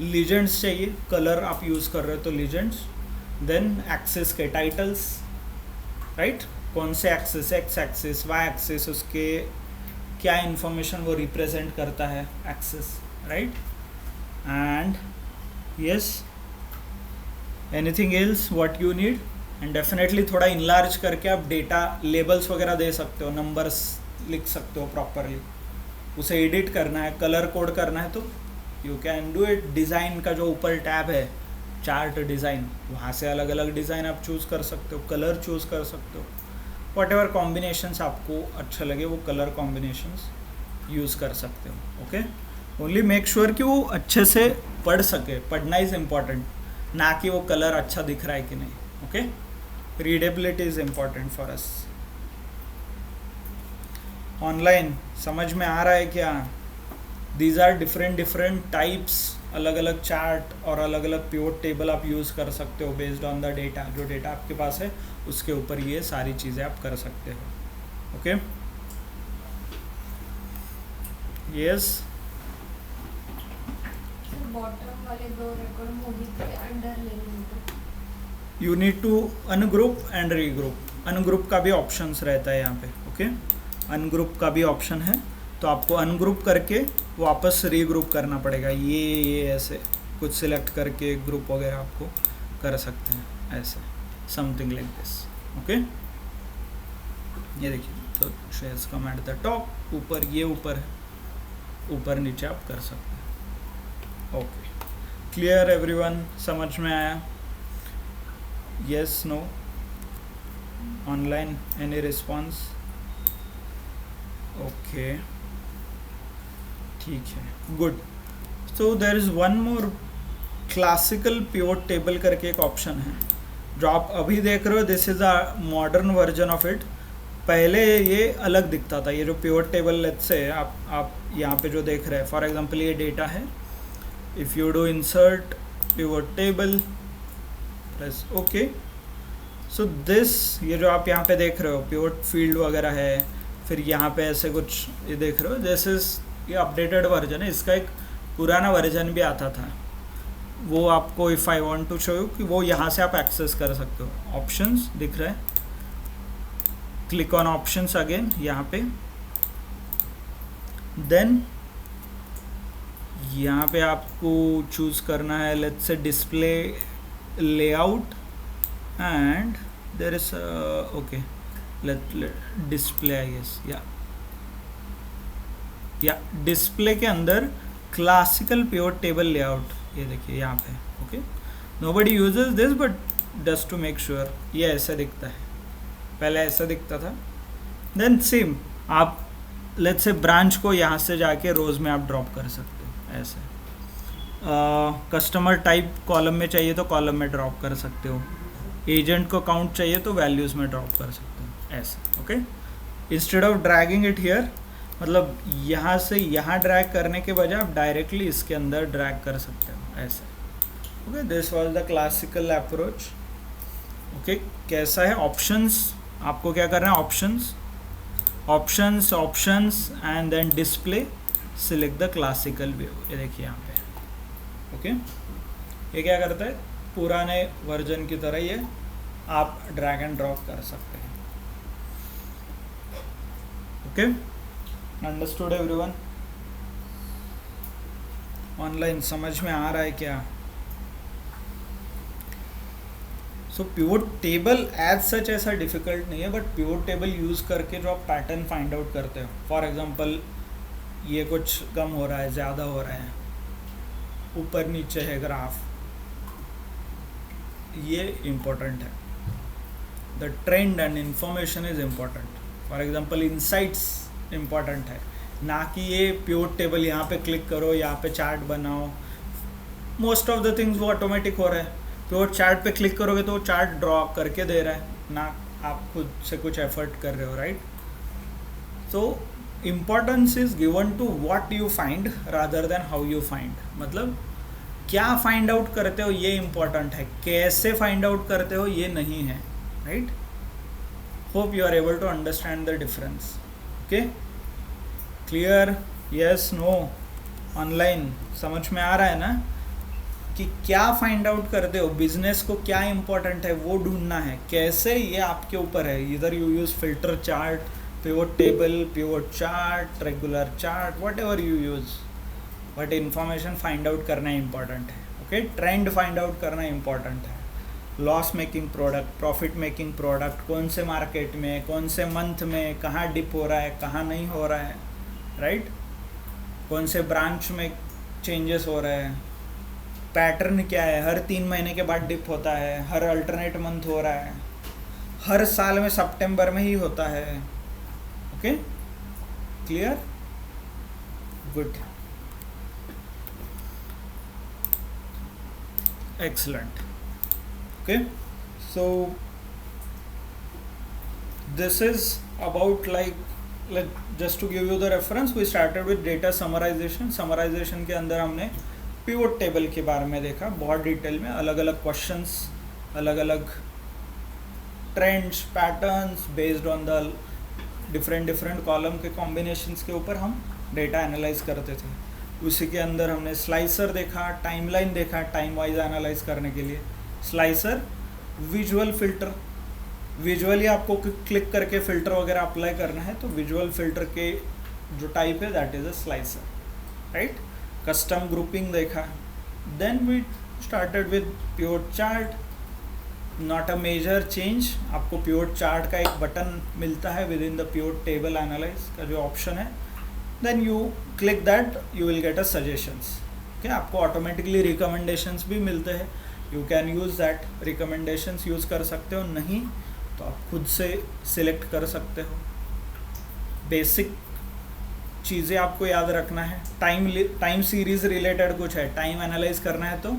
लीजेंड्स चाहिए, कलर आप यूज़ कर रहे हो तो लीजेंड्स. देन एक्सिस के टाइटल्स, राइट, कौन से axis, X axis, Y axis, उसके क्या इन्फॉर्मेशन वो रिप्रेजेंट करता है, axis, right. And yes, anything else what you need. And definitely थोड़ा इनलार्ज करके आप डेटा लेबल्स वगैरह दे सकते हो, नंबर्स लिख सकते हो प्रॉपरली. उसे एडिट करना है, कलर कोड करना है, तो you can do it. Design का जो ऊपर टैब है, चार्ट डिज़ाइन, वहाँ से अलग अलग डिज़ाइन आप चूज़ कर सकते हो, कलर चूज़ कर सकते हो. वॉट एवर कॉम्बिनेशंस आपको अच्छा लगे वो कलर कॉम्बिनेशंस यूज़ कर सकते हो. ओके, ओनली मेक श्योर कि वो अच्छे से पढ़ सके. पढ़ना इज़ इम्पॉर्टेंट, ना कि वो कलर अच्छा दिख रहा है कि नहीं. Okay, readability is important for us. Online समझ में आ रहा है क्या? दीज आर डिफरेंट टाइप्स, अलग अलग चार्ट और अलग अलग पिवट टेबल आप यूज़ कर सकते हो बेस्ड ऑन द डेटा, जो डेटा आपके पास है उसके ऊपर ये सारी चीज़ें आप कर सकते हो। Okay, yes. बॉटम वाले दो रिकॉर्ड मूवी के अंडर ले लेंगे। You need to ungroup and regroup. Ungroup का भी ऑप्शंस रहता है यहाँ पे। ओके, अनग्रुप का भी ऑप्शन है, तो आपको अनग्रुप करके वापस रीग्रुप करना पड़ेगा। ये ऐसे कुछ सिलेक्ट करके ग्रुप वगैरह आपको कर सकते हैं, ऐसे समथिंग लाइक दिस। ओके, ये देखिए, तो shares come at the top, ऊपर ये ऊपर है, ऊपर नीचे आप कर सकते हैं। ओके, क्लियर एवरीवन, समझ में आया? Yes, no, online, any response? Okay, ठीक है, good. So there is one more classical pivot table करके एक ऑप्शन है जो आप अभी देख रहे हो। This is a modern version of it. पहले ये अलग दिखता था, ये जो पिवट टेबल लेट्स से आप यहाँ पे जो देख रहे हैं, फॉर एग्जांपल ये डेटा है, if you do insert pivot table press okay, so this, ये जो आप यहाँ पे देख रहे हो पिवट फील्ड वगैरह है, फिर यहाँ पे ऐसे कुछ ये देख रहे हो, दिस इज़, ये अपडेटेड वर्जन है। इसका एक पुराना वर्जन भी आता था, वो आपको if I want to show you कि वो यहाँ से आप एक्सेस कर सकते हो। ऑप्शंस दिख रहा है, क्लिक ऑन ऑप्शंस अगेन यहाँ पे, देन यहाँ पे आपको चूज़ करना है let's say display layout and there is okay, let display I guess, या डिस्प्ले के अंदर क्लासिकल पिवट टेबल लेआउट, ये देखिए यहाँ पे। Okay, nobody uses this but just to make sure, ये ऐसा दिखता है, पहले ऐसा दिखता था। देन सेम आप लेट्स से ब्रांच को यहाँ से जाके रोज में आप ड्रॉप कर सकते हो, ऐसे। कस्टमर टाइप कॉलम में चाहिए तो कॉलम में ड्रॉप कर सकते हो, एजेंट को काउंट चाहिए तो वैल्यूज़ में ड्रॉप कर सकते हो, ऐसे। Okay, instead of dragging it here, मतलब यहाँ से यहाँ ड्रैग करने के बजाय आप डायरेक्टली इसके अंदर ड्रैग कर सकते हो, ऐसे। Okay, this was the classical approach. Okay, कैसा है? ऑप्शंस, आपको क्या करना है? Options and then display, select the classical view, ये देखिए यहाँ पे। ओके, ये क्या करता है? पुराने वर्जन की तरह ये आप ड्रैग एंड ड्रॉप कर सकते हैं। Okay, understood everyone? ऑनलाइन समझ में आ रहा है क्या? सो पिवट टेबल एज सच ऐसा डिफिकल्ट नहीं है, बट पिवट टेबल यूज़ करके जो आप पैटर्न फाइंड आउट करते हो, फॉर एग्जांपल ये कुछ कम हो रहा है, ज़्यादा हो रहा है, ऊपर नीचे है ग्राफ, ये इम्पोर्टेंट है। The trend and information is important. For example insights important है, ना कि ये पिवट टेबल यहाँ पे क्लिक करो, यहाँ पे चार्ट बनाओ। मोस्ट ऑफ द थिंग्स वो ऑटोमेटिक हो रहा है। पिवट चार्ट पे क्लिक करोगे तो वो चार्ट ड्रॉ करके दे रहा है, ना आप खुद से कुछ एफर्ट कर रहे हो, right? So importance is given to what you find rather than how you find. मतलब क्या फाइंड आउट करते हो ये इम्पोर्टेंट है, कैसे फाइंड आउट करते हो ये नहीं है, right? Hope you are able to understand the difference. Okay, clear? Yes, no? Online समझ में आ रहा है ना कि क्या फाइंड आउट करते हो, बिजनेस को क्या इंपॉर्टेंट है वो ढूंढना है, कैसे, ये आपके ऊपर है। इधर you use filter chart, pivot table, pivot chart, regular chart, what ever you use, but information find out करना इंपॉर्टेंट है। ओके, ट्रेंड फाइंड आउट करना इंपॉर्टेंट है। Loss making product, profit making product, कौन से मार्केट में, कौन से month में, कहाँ डिप हो रहा है, कहाँ नहीं हो रहा है, राइट? कौन से ब्रांच में चेंजेस हो रहे हैं, पैटर्न क्या है, हर 3 महीने के बाद डिप होता है, हर अल्टरनेट मंथ हो रहा है, हर साल में सितंबर में ही होता है। Okay, clear? Good, excellent. Okay, so this is about like just to give you the reference, we started with data summarization के अंदर हमने पिवट टेबल के बारे में देखा बहुत डिटेल में, अलग अलग क्वेश्चंस, अलग अलग trends, patterns based on the different column के कॉम्बिनेशंस के ऊपर हम डेटा एनालाइज करते थे। उसी के अंदर हमने स्लाइसर देखा, टाइमलाइन देखा टाइम वाइज एनालाइज करने के लिए। स्लाइसर, विजुअल फिल्टर, विजुअली आपको क्लिक करके फिल्टर वगैरह अप्लाई करना है तो विजुअल फिल्टर के जो टाइप है that is a slicer, right. Custom grouping देखा। Then we started with pure chart, not a major change. आपको प्योर चार्ट का एक बटन मिलता है within the pure table analyse का जो ऑप्शन है, then you click that, you will get a suggestions. Okay, आपको ऑटोमेटिकली रिकमेंडेशंस भी मिलते हैं, you can use that. Recommendations use कर सकते हो, नहीं तो आप खुद से सिलेक्ट कर सकते हो। बेसिक चीज़ें आपको याद रखना है। टाइम सीरीज रिलेटेड कुछ है, टाइम एनालाइज करना है तो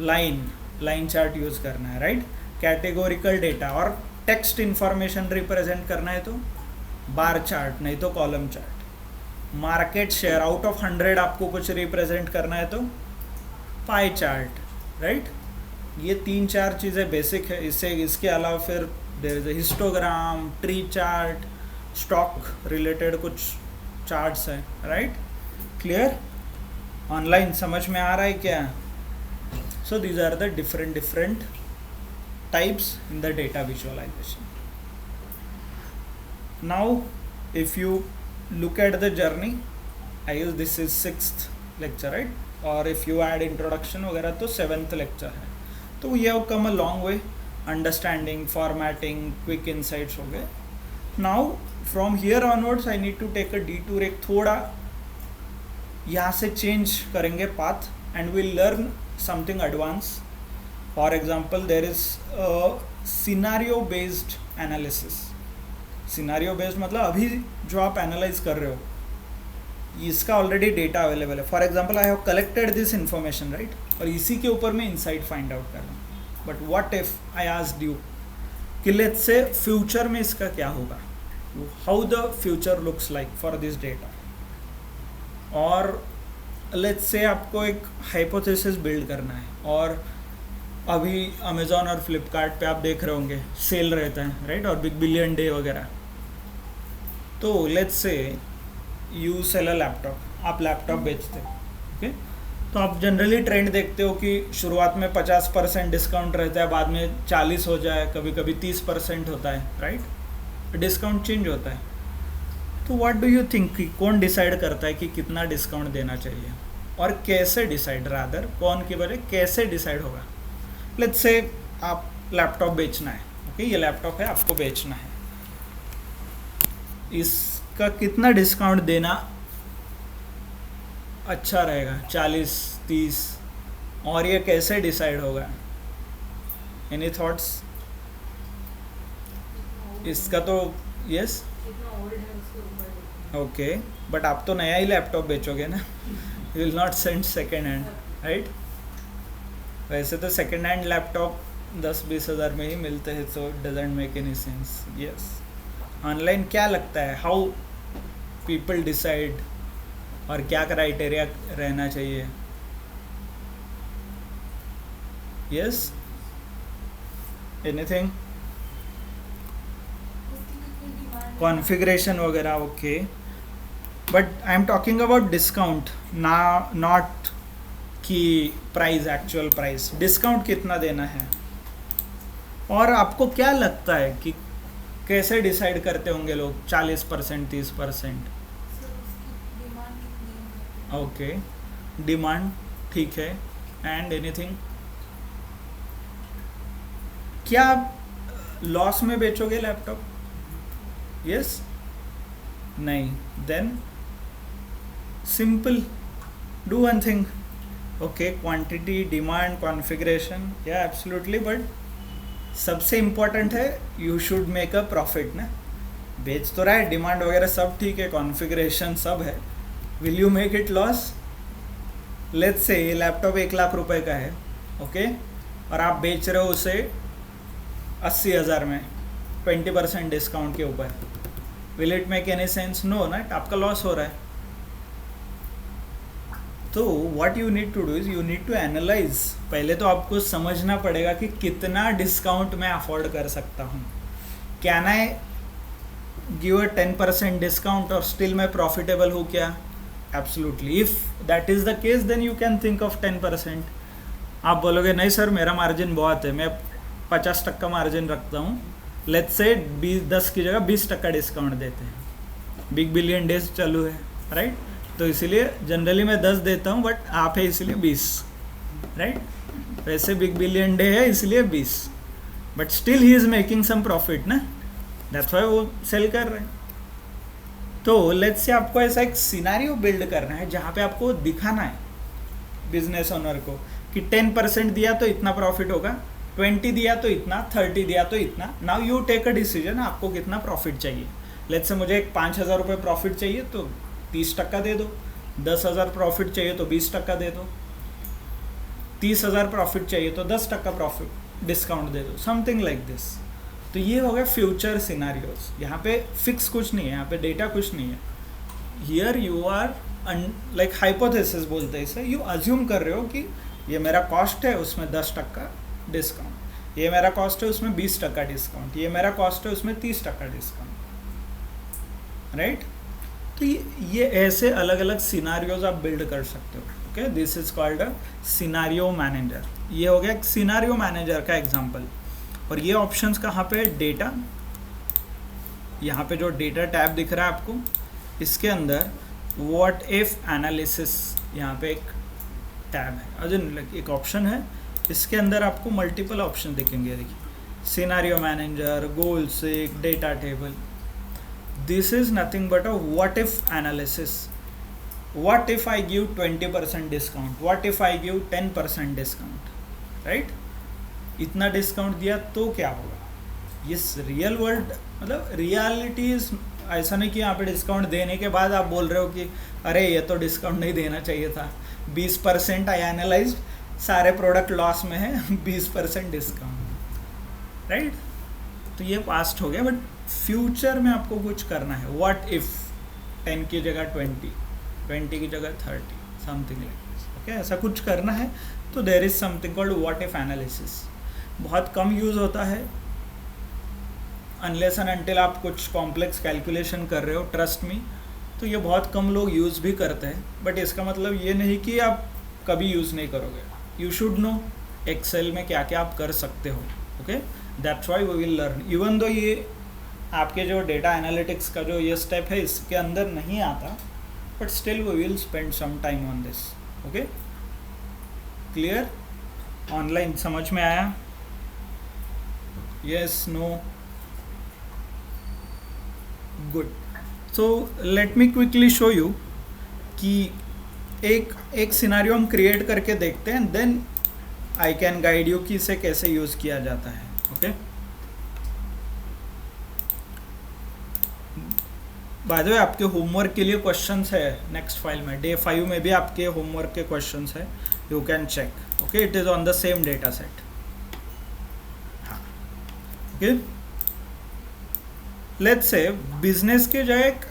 लाइन चार्ट यूज़ करना है, राइट। कैटेगोरिकल डेटा और टेक्स्ट इंफॉर्मेशन रिप्रेजेंट करना है तो बार चार्ट, नहीं तो column chart. Market share out of 100 आपको कुछ रिप्रेजेंट करना है तो पाई चार्ट, राइट। ये 3-4 चीज़ें बेसिक है। इसके अलावा फिर there is a histogram, tree chart, stock related कुछ चार्ट्स हैं, राइट। क्लियर? ऑनलाइन समझ में आ रहा है क्या? So these are the different types in the data visualization. Now if you look at the journey, I guess this is 6th lecture, right? और if you add introduction वगैरह तो 7th lecture है। तो we have come a long way, understanding, formatting, quick insights हो गए। Now from here onwards I need to take a detour, एक थोड़ा यहाँ से change करेंगे path and we'll learn something advanced. For example, there is a scenario based analysis. Scenario based मतलब अभी जो आप एनालाइज कर रहे हो इसका ऑलरेडी डेटा अवेलेबल है। For example I have collected this information, right, और इसी के ऊपर मैं इनसाइट फाइंड आउट कर रहा हूँ। But what if I asked you कि लेट्स से फ्यूचर में इसका क्या होगा, how the future looks like for this data, और लेट्स से आपको एक हाइपोथेसिस बिल्ड करना है और अभी अमेज़ॉन और फ्लिपकार्ट पे आप देख रहे होंगे सेल रहता है, राइट, और बिग बिलियन डे वगैरह। तो let's say you sell a laptop, आप लैपटॉप बेचते हो, ओके। तो आप जनरली ट्रेंड देखते हो कि शुरुआत में 50% डिस्काउंट रहता है, बाद में 40 हो जाए, कभी कभी 30% होता है, राइट। डिस्काउंट चेंज होता है। तो व्हाट डू यू थिंक कि कौन डिसाइड करता है कि कितना डिस्काउंट देना चाहिए और कैसे डिसाइड, रादर कौन की वजह कैसे डिसाइड होगा। लेट्स से आप लैपटॉप बेचना है, ओके, ये लैपटॉप है आपको बेचना है, इसका कितना डिस्काउंट देना अच्छा रहेगा, 40, 30, और ये कैसे डिसाइड होगा? Any thoughts? इसका तो यस, ओके, बट आप तो नया ही लैपटॉप बेचोगे ना, you will not send second hand, right. वैसे तो सेकेंड हैंड लैपटॉप 10-20 हज़ार में ही मिलते हैं, so doesn't make any sense. Yes, online क्या लगता है हाउ पीपल डिसाइड और क्या क्राइटेरिया रहना चाहिए? Yes, anything? कॉन्फ़िगरेशन वगैरह, okay, but I am talking about discount ना, नॉट कि प्राइस, एक्चुअल प्राइस, डिस्काउंट कितना देना है। और आपको क्या लगता है कि कैसे डिसाइड करते होंगे लोग 40%, 30%? ओके, डिमांड, ठीक है, एंड एनीथिंग? क्या आप लॉस में बेचोगे लैपटॉप? यस, नहीं, then simple, do one thing, okay, quantity, demand, configuration, या एब्सोल्युटली, बट सबसे इम्पोर्टेंट है you should make a profit ना। बेच तो रहा है, डिमांड वगैरह सब ठीक है, कॉन्फ़िगरेशन सब है, will you make it loss? Let's say ये लैपटॉप 1 लाख रुपए का है, ओके, और आप बेच रहे हो उसे 80,000 में 20% डिस्काउंट के ऊपर, will it make any sense? No ना, आपका लॉस हो रहा है। तो what you need to do is you need to analyze. पहले तो आपको समझना पड़ेगा कि कितना डिस्काउंट मैं अफोर्ड कर सकता हूँ. Can I give a 10% discount और स्टिल मैं प्रॉफिटेबल हूँ क्या? Absolutely. If that is the case then you can think of 10%. आप बोलोगे नहीं सर मेरा मार्जिन बहुत है, मैं 50% मार्जिन रखता हूँ. लेट्स से 10 की जगह 20% डिस्काउंट देते हैं. बिग बिलियन डेज चालू है, राइट? तो इसीलिए जनरली मैं 10 देता हूँ, बट आप है इसलिए 20, राइट? वैसे बिग बिलियन डे है इसलिए 20, but still he is making some profit ना, दैट्स व्हाई वो सेल कर रहे हैं. तो लेट्स से आपको ऐसा एक सिनारियो बिल्ड करना है जहाँ पे आपको दिखाना है बिजनेस ओनर को कि 10% दिया तो इतना प्रॉफिट होगा, 20 दिया तो इतना, 30 दिया तो इतना. Now you take a decision आपको कितना प्रॉफिट चाहिए. लेट्स से मुझे एक 5,000 रुपये प्रॉफिट चाहिए तो 30% दे दो. 10,000 प्रॉफिट चाहिए तो 20% दे दो. 30,000 प्रॉफिट चाहिए तो 10% प्रॉफिट डिस्काउंट दे दो. Something like this. तो ये हो गया फ्यूचर सिनारियोज. यहाँ पे फिक्स कुछ नहीं है, यहाँ पे डेटा कुछ नहीं है. Here you are like hypothesis बोलते हैं इसे. यू अज्यूम कर रहे हो कि ये मेरा कॉस्ट है उसमें 10% डिस्काउंट, ये मेरा कॉस्ट है उसमें 20% डिस्काउंट, ये मेरा कॉस्ट है उसमें 30% डिस्काउंट, राइट? तो ये ऐसे अलग अलग सिनारियोज आप बिल्ड कर सकते हो. Okay, this is called a scenario manager. ये हो गया एक सिनारियो मैनेजर का एग्जांपल. और ये ऑप्शंस कहाँ पे? डेटा. यहाँ पे जो डेटा टैब दिख रहा है आपको, इसके अंदर व्हाट इफ एनालिसिस यहाँ पे एक टैब है, अजन एक ऑप्शन है. इसके अंदर आपको मल्टीपल ऑप्शन दिखेंगे. देखिए, scenario manager, goal seek, data table. This is nothing but a what if analysis. What if I give 20% discount, what if I give 10% discount, right? इतना डिस्काउंट दिया तो क्या होगा? ये रियल वर्ल्ड मतलब रियलिटी इज ऐसा नहीं कि यहाँ पे डिस्काउंट देने के बाद आप बोल रहे हो कि अरे ये तो डिस्काउंट नहीं देना चाहिए था. 20% आई एनालाइज, सारे प्रोडक्ट लॉस में है, 20% डिस्काउंट, राइट? तो ये पास्ट हो गया. बट फ्यूचर में आपको कुछ करना है. व्हाट इफ 10 की जगह 20 की जगह 30, समथिंग लाइक दिस. ओके, ऐसा कुछ करना है. तो there is something called what if analysis. बहुत कम यूज़ होता है अनलेस एंड अनटिल आप कुछ कॉम्प्लेक्स कैलकुलेशन कर रहे हो, ट्रस्ट मी. तो ये बहुत कम लोग यूज़ भी करते हैं. बट इसका मतलब ये नहीं कि आप कभी यूज़ नहीं करोगे. यू शुड नो एक्सेल में क्या क्या आप कर सकते हो. Okay, that's why we will learn. Even though ये आपके जो डेटा एनालिटिक्स का जो ये स्टेप है इसके अंदर नहीं आता, but still we will spend some time on this. Okay, clear? Online समझ में आया? Yes, no? Good. So let me quickly show you कि एक सिनारियो हम क्रिएट करके देखते हैं, then I can guide you कि इसे कैसे यूज़ किया जाता है. ओके, बाय द वे आपके होमवर्क के लिए क्वेश्चंस है नेक्स्ट फाइल में. डे 5 में भी आपके होमवर्क के क्वेश्चंस है, you can check. Okay, it is on the same data set. हाँ, ओके. लेट्स से बिजनेस के जो एक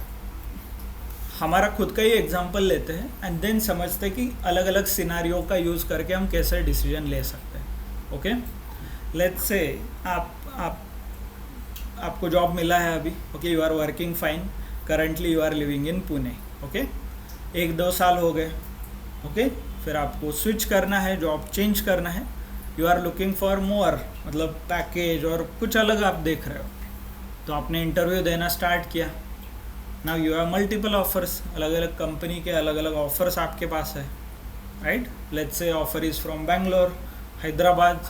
हमारा खुद का ही एग्जांपल लेते हैं एंड देन समझते हैं कि अलग अलग सिनारियो का यूज़ करके हम कैसे डिसीजन ले सकते हैं. ओके, लेट्स से आपको जॉब मिला है अभी. Okay, you are working fine, currently you are living in Pune. Okay, 1-2 साल हो गए. ओके, फिर आपको स्विच करना है, जॉब चेंज करना है. You are looking for more, मतलब पैकेज और कुछ अलग आप देख रहे हो. तो आपने इंटरव्यू देना स्टार्ट किया. Now you have multiple offers, अलग अलग कंपनी के अलग अलग ऑफर्स आपके पास है, right? Let's say offer is from Bangalore, Hyderabad.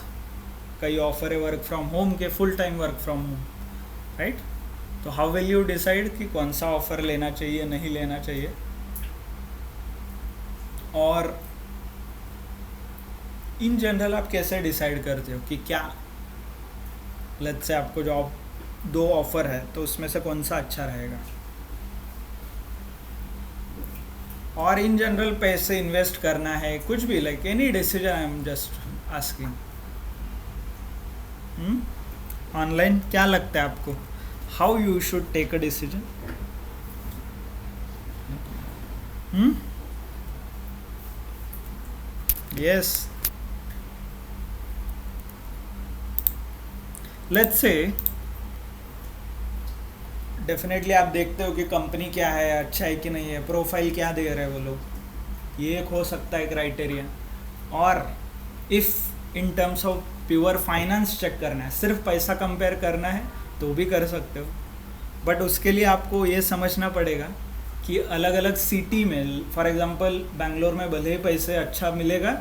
कई ऑफर है वर्क फ्रॉम होम के, full time work from home, right? तो हाउ विल यू डिसाइड कि कौन सा ऑफर लेना चाहिए, नहीं लेना चाहिए? और इन जनरल आप कैसे डिसाइड करते हो कि क्या, लेट्स से आपको जॉब 2 ऑफर है तो उसमें से कौन सा अच्छा रहेगा? और इन जनरल पैसे इन्वेस्ट करना है, कुछ भी, like any decision, I am just asking. Online क्या लगता है आपको, how you should take a decision? Yes, let's say definitely आप देखते हो कि कंपनी क्या है, अच्छा है कि नहीं है, प्रोफाइल क्या दे रहे हैं वो लोग, ये एक हो सकता है क्राइटेरिया। और if in terms of pure finance check करना है, सिर्फ पैसा कंपेयर करना है तो भी कर सकते हो, बट उसके लिए आपको ये समझना पड़ेगा कि अलग अलग सिटी में, फॉर एग्जांपल बैंगलोर में भले ही पैसे अच्छा मिलेगा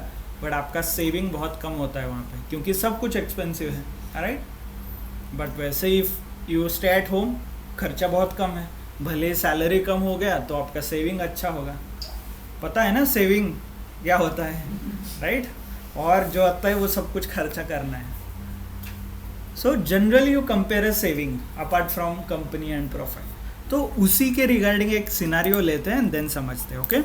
बट आपका सेविंग बहुत कम होता है वहाँ पे, क्योंकि सब कुछ एक्सपेंसिव है, राइट। बट वैसे ही यू स्टे एट होम, खर्चा बहुत कम है, भले सैलरी कम हो गया तो आपका सेविंग अच्छा होगा। पता है ना सेविंग क्या होता है, राइट। और जो आता है वो सब कुछ खर्चा करना है। So generally you compare saving apart from company and profile. तो उसी के रिगार्डिंग एक सिनारियो लेते हैं एंड देन समझते हैं। Okay,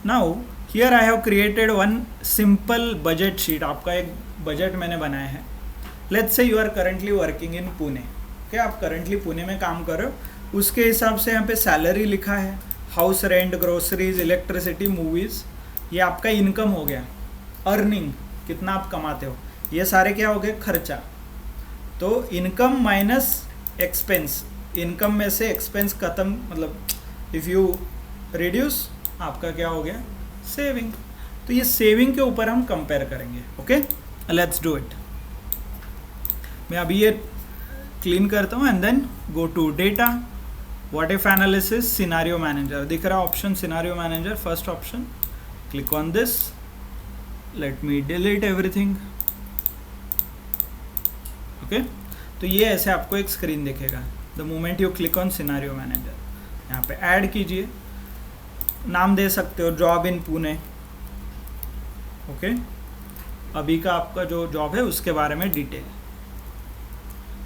now here I have created one simple budget sheet. आपका एक बजट मैंने बनाया है। Let's say you are currently working in Pune. Okay, आप करंटली पुणे में काम कर रहे हो, उसके हिसाब से यहाँ पे सैलरी लिखा है, house rent, groceries, electricity, movies, ये आपका इनकम हो गया। अर्निंग कितना आप कमाते हो, ये सारे क्या हो गए, खर्चा। तो इनकम माइनस एक्सपेंस, इनकम में से एक्सपेंस खत्म, मतलब इफ़ यू रिड्यूस, आपका क्या हो गया, सेविंग। तो ये सेविंग के ऊपर हम कंपेयर करेंगे। Okay, let's do it. मैं अभी ये क्लीन करता हूँ and then go to data, what if analysis, scenario manager दिख रहा option, scenario manager first option, click on this, let me delete everything. Okay, तो ये ऐसे आपको एक स्क्रीन दिखेगा the moment you click on scenario manager. यहाँ पे ऐड कीजिए, नाम दे सकते हो जॉब इन पुणे। ओके, अभी का आपका जो जॉब है उसके बारे में डिटेल,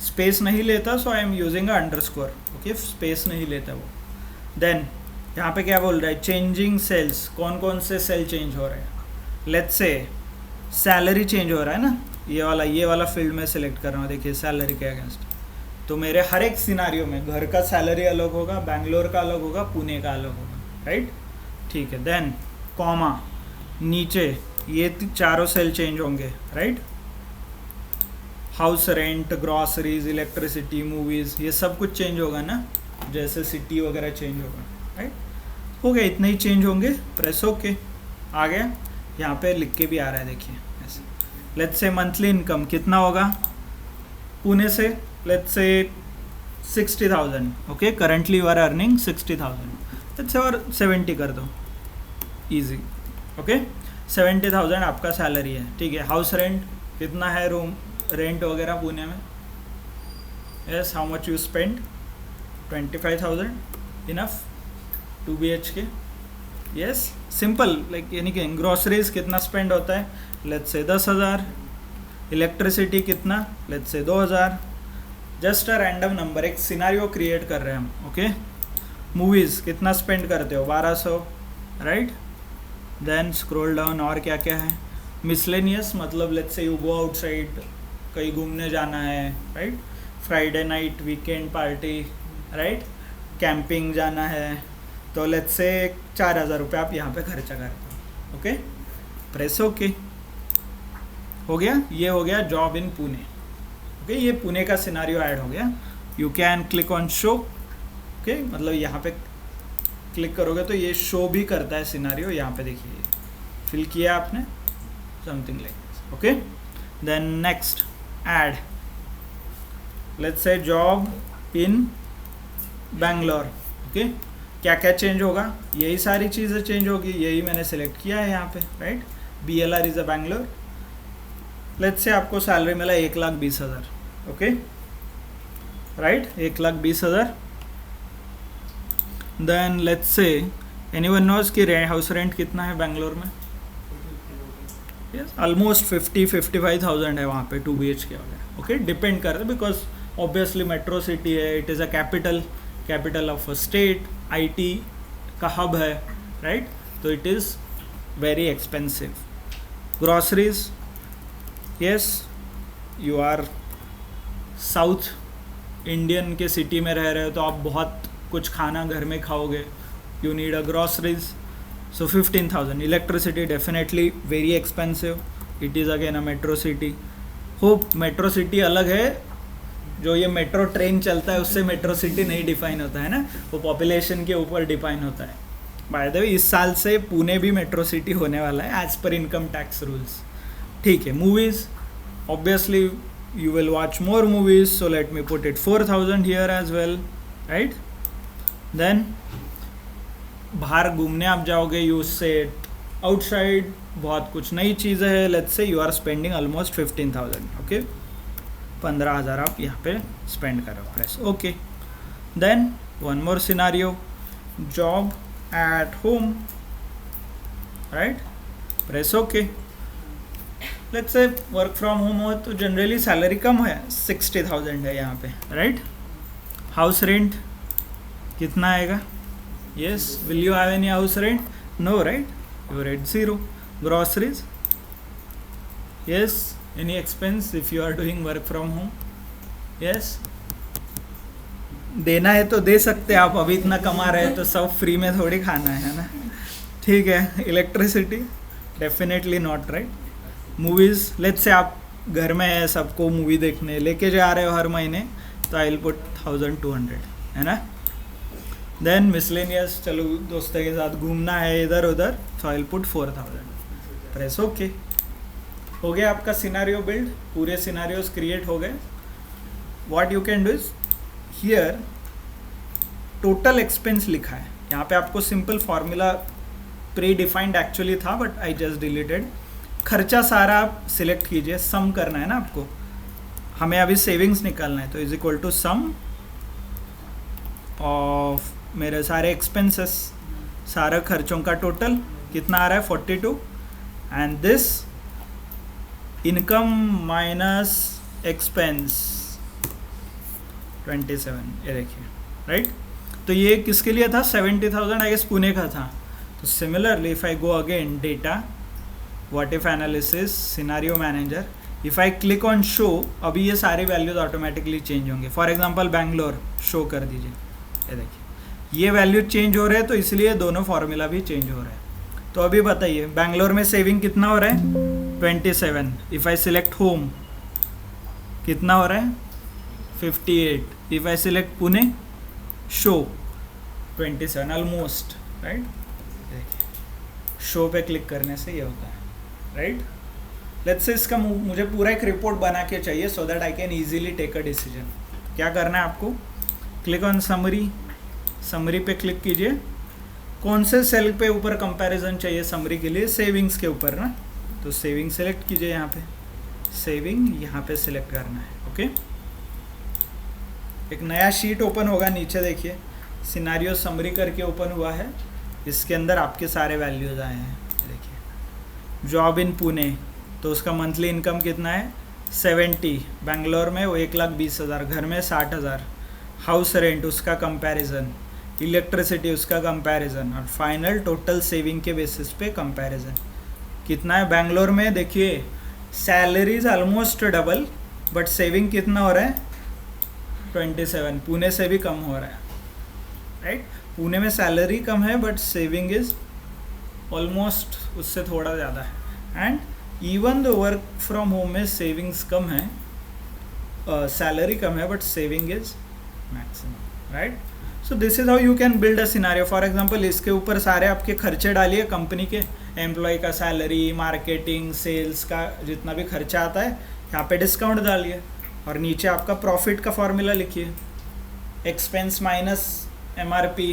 स्पेस नहीं लेता so I am using underscore. Okay, space नहीं लेता वो। देन यहाँ पे क्या बोल रहा है, चेंजिंग सेल्स, कौन कौन से सेल चेंज हो रहे हैं। लेट्स से सैलरी चेंज हो रहा है ना, ये वाला फील्ड में सिलेक्ट कर रहा हूँ। देखिए सैलरी के अगेंस्ट, तो मेरे हर एक सिनारियो में घर का सैलरी अलग होगा, बैंगलोर का अलग होगा, पुणे का अलग होगा, राइट। ठीक है, देन कॉमा, नीचे ये चारों सेल चेंज होंगे, right. House rent, groceries, electricity, movies, ये सब कुछ चेंज होगा ना, जैसे सिटी वगैरह चेंज होगा, राइट। हो गया, इतने ही चेंज होंगे। प्रेस ओके, आ गया। यहाँ पे लिख के भी आ रहा है, देखिए ऐसे। लेट्स से मंथली इनकम कितना होगा पुणे से, let's say 60,000। Okay, currently you are earning 60,000। Let's say और 70 कर दो, इजी। ओके, 70,000 आपका सैलरी है। ठीक है, हाउस रेंट कितना है, रूम रेंट वगैरह पुणे में। Yes, how much you spend, 25,000 enough 2 BHK। Yes, simple, like यानी कि ग्रोसरीज कितना स्पेंड होता है, लेट्स से 10,000। इलेक्ट्रिसिटी कितना, let's say 2,000। Just a random number, एक सिनारियो क्रिएट कर रहे हैं हम। ओके, मूवीज़ कितना स्पेंड करते हो, 1200, राइट। देन स्क्रॉल डाउन, और क्या क्या है, मिसलेनियस, मतलब let's say you go outside, कहीं घूमने जाना है, right. Friday night weekend party, right. Camping जाना है, तो लेट्स से 4,000 रुपये आप यहाँ पे खर्चा करते हो। ओके, प्रेस ओके, हो गया। ये हो गया जॉब इन पुणे। ओके, ये पुणे का सिनारियो ऐड हो गया। You can click on show. Okay, मतलब यहाँ पे क्लिक करोगे तो ये शो भी करता है सिनारियो। यहाँ पे देखिए फिल किया आपने, something like. Okay, then next add, let's say job in Bangalore. Okay, क्या क्या चेंज होगा, यही सारी चीज़ें चेंज होगी, यही मैंने सेलेक्ट किया है यहाँ पे, right. BLR is a Bangalore. Let's say आपको सैलरी मिला 1,20,000। Okay, right, 1,20,000। Then let's say anyone knows कि हाउस रेंट कितना है बैंगलोर में। यस, ऑलमोस्ट 50-55,000 है वहाँ पे 2 BHK वगैरह। ओके, डिपेंड करता है, बिकॉज ऑब्वियसली मेट्रो सिटी है, it is a capital of a state, IT का हब है, राइट। तो it is very expensive. Groceries, yes, you are south Indian के सिटी में रह रहे हो तो आप बहुत कुछ खाना घर में खाओगे, you need a groceries. So 15,000. Electricity definitely very expensive. It is again a metro city. Hope metro city अलग है, जो ये मेट्रो ट्रेन चलता है उससे मेट्रो सिटी नहीं डिफाइन होता है ना, वो पॉपुलेशन के ऊपर डिफाइन होता है. बाय द वे इस साल से पुणे भी मेट्रो सिटी होने वाला है as per income tax rules. ठीक है. Movies obviously you will watch more movies, so let me put it 4,000 here as well, right? Then बाहर घूमने आप जाओगे, you said outside बहुत कुछ नई चीज़ें हैं, let's say you are spending almost 15,000, okay? 15,000 आप यहाँ पे spend करो, press okay. Then one more scenario, job at home, right? Press okay. Let's say work from home हो तो जनरली सैलरी कम है, 60,000 है यहाँ पे, राइट? हाउस रेंट कितना आएगा? Yes, will you have any house rent? No, right? You rate 0. Groceries? Yes. Any expense if you are doing work from home? Yes. देना है तो दे सकते हैं आप, अभी इतना कमा रहे हैं तो सब फ्री में थोड़ी खाना है ना. ठीक है. Electricity definitely not, right? Movies, let's say आप घर में है, सबको मूवी देखने लेके जा रहे हो हर महीने, तो आई विल पुट 1,200, है ना. देन मिसलेनियस, चलो दोस्तों के साथ घूमना है इधर उधर, तो I will put 4,000. Press okay. हो गया आपका सिनारियो बिल्ड, पूरे सिनारियोज क्रिएट हो गए. What you can do is here total expense लिखा है, यहाँ पे आपको simple formula pre defined actually था बट आई जस्ट डिलीटेड. खर्चा सारा आप सिलेक्ट कीजिए, सम करना है ना आपको, हमें अभी सेविंग्स निकालना है, तो is equal to sum of मेरे सारे एक्सपेंसेस, सारे खर्चों का टोटल कितना आ रहा है 42, and this income minus expense 27. ये देखिए, राइट? तो ये किसके लिए था? 70,000 आई गेस पुणे का था. तो similarly if I go again data, what if analysis, scenario manager, if I click on show, अभी ये सारे वैल्यूज ऑटोमेटिकली चेंज होंगे. फॉर एग्जांपल बैंगलोर शो कर दीजिए, ये देखिए ये वैल्यू चेंज हो रहे हैं, तो इसलिए दोनों फार्मूला भी चेंज हो रहे हैं. तो अभी बताइए बैंगलोर में सेविंग कितना हो रहा है? 27. इफ़ आई सिलेक्ट होम कितना हो रहा है? 58. If I select Pune show 27, almost, right? देखिए शो पे क्लिक करने से ये होता है, राइट? लेट्स से इसका मुझे पूरा एक रिपोर्ट बना के चाहिए so that I can easily take a decision. क्या करना है आपको? क्लिक ऑन समरी, समरी पे क्लिक कीजिए. कौन से सेल पे ऊपर कंपैरिजन चाहिए समरी के लिए? सेविंग्स के ऊपर ना, तो सेविंग सेलेक्ट कीजिए. यहाँ पे सेविंग यहाँ पे सिलेक्ट करना है, ओके? एक नया शीट ओपन होगा, नीचे देखिए सिनारियो समरी करके ओपन हुआ है, इसके अंदर आपके सारे वैल्यूज आए हैं. देखिए जॉब इन पुणे, तो उसका मंथली इनकम कितना है? 70. बेंगलोर में वो 1,20,000, घर में 60,000. हाउस रेंट उसका कंपैरिजन, इलेक्ट्रिसिटी उसका कंपैरिजन, और फाइनल टोटल सेविंग के बेसिस पे कंपैरिजन कितना है. बेंगलोर में देखिए salaries almost double but saving कितना हो रहा है? 27. पुणे से भी कम हो रहा है, राइट? पुणे में सैलरी कम है बट सेविंग इज ऑलमोस्ट उससे थोड़ा ज़्यादा है. And even the work from home में सेविंग्स कम है, सैलरी कम है but saving is maximum, right? So this is how you can build a scenario. For example इसके ऊपर सारे आपके खर्चे डालिए कंपनी के, एम्प्लॉय का सैलरी, मार्केटिंग, सेल्स का जितना भी खर्चा आता है यहाँ पे डिस्काउंट डालिए, और नीचे आपका प्रॉफिट का फॉर्मूला लिखिए, एक्सपेंस माइनस MRP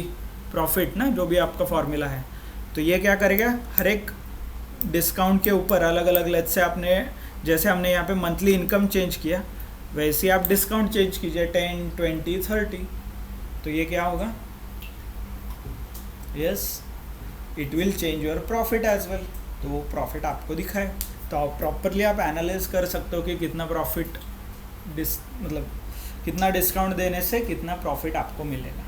प्रॉफिट ना, जो भी आपका फॉर्मूला है. तो ये क्या करेगा, हर एक डिस्काउंट के ऊपर अलग अलग, लेट्स से आपने जैसे हमने यहाँ पे मंथली इनकम चेंज किया वैसे आप डिस्काउंट चेंज कीजिए 10, 20, 30. तो ये क्या होगा? Yes, it will change your profit as well. तो वो प्रॉफिट आपको दिखाए, तो आप प्रॉपरली आप एनालाइज कर सकते हो कि कितना प्रॉफिट मतलब कितना डिस्काउंट देने से कितना प्रॉफिट आपको मिलेगा,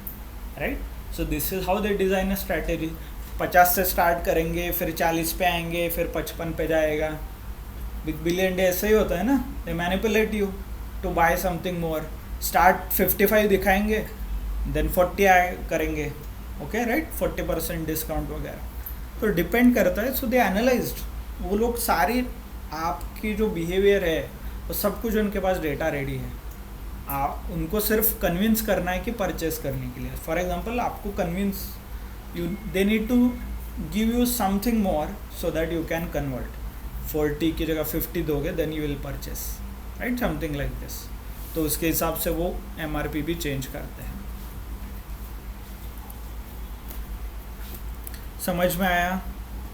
right? So this is how they design a strategy. 50 से स्टार्ट करेंगे, फिर 40 पे आएंगे, फिर 55 पे जाएगा. बिग बिलियन डे ऐसे ही होता है ना, they manipulate you to buy something more. Start 55 दिखाएंगे, देन 40 करेंगे, ओके, राइट? 40% डिस्काउंट वगैरह. तो डिपेंड करता है. सो दे एनालाइज्ड, वो लोग सारी आपकी जो बिहेवियर है वो सब कुछ उनके पास डेटा रेडी है. आप उनको सिर्फ कन्विंस करना है कि परचेस करने के लिए. फॉर एग्जांपल आपको convince you, they need to give you something more so that you can convert. 40 की जगह 50 दोगे then you will purchase, right, something like this. तो उसके हिसाब से वो MRP भी चेंज करते हैं. समझ में आया?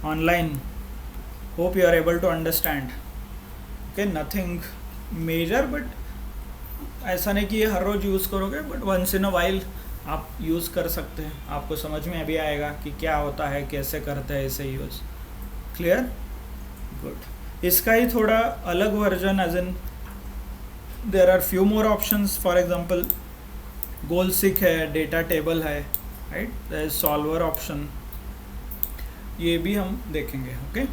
Online hope you are able to understand. Okay, nothing major, but ऐसा नहीं कि ये हर रोज़ यूज़ करोगे, but once in a while आप यूज़ कर सकते हैं. आपको समझ में अभी आएगा कि क्या होता है, कैसे करते हैं इसे यूज़. क्लियर? गुड. इसका ही थोड़ा अलग version, as in there are few more options. For example goal seek है, डेटा टेबल है, right, there is solver option. ये भी हम देखेंगे. Okay,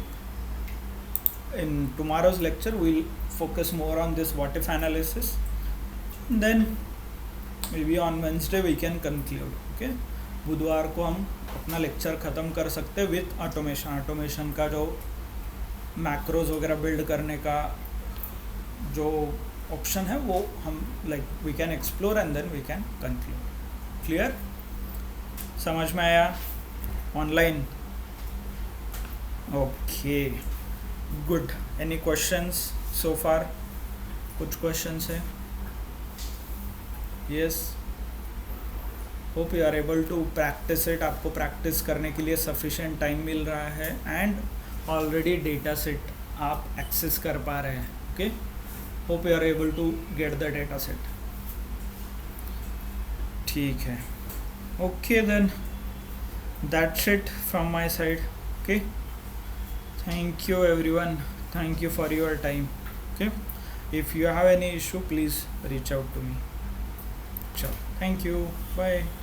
in tomorrow's lecture we'll focus more on this what if analysis, then maybe on Wednesday we can conclude. Okay, बुधवार को हम अपना लेक्चर ख़त्म कर सकते हैं विथ ऑटोमेशन का जो मैक्रोज वगैरह बिल्ड करने का जो ऑप्शन है वो हम like we can explore and then we can conclude. Clear? समझ में आया? Online? Okay, good. Any questions so far? कुछ क्वेश्चंस है? Yes, hope you are able to practise it. आपको प्रैक्टिस करने के लिए सफिशिएंट टाइम मिल रहा है एंड ऑलरेडी डेटा सेट आप एक्सेस कर पा रहे हैं. Okay, hope you are able to get the data set. ठीक है. Okay, then that's it from my side. Okay, thank you everyone, thank you for your time. Okay, if you have any issue please reach out to me. Sure. Thank you. Bye.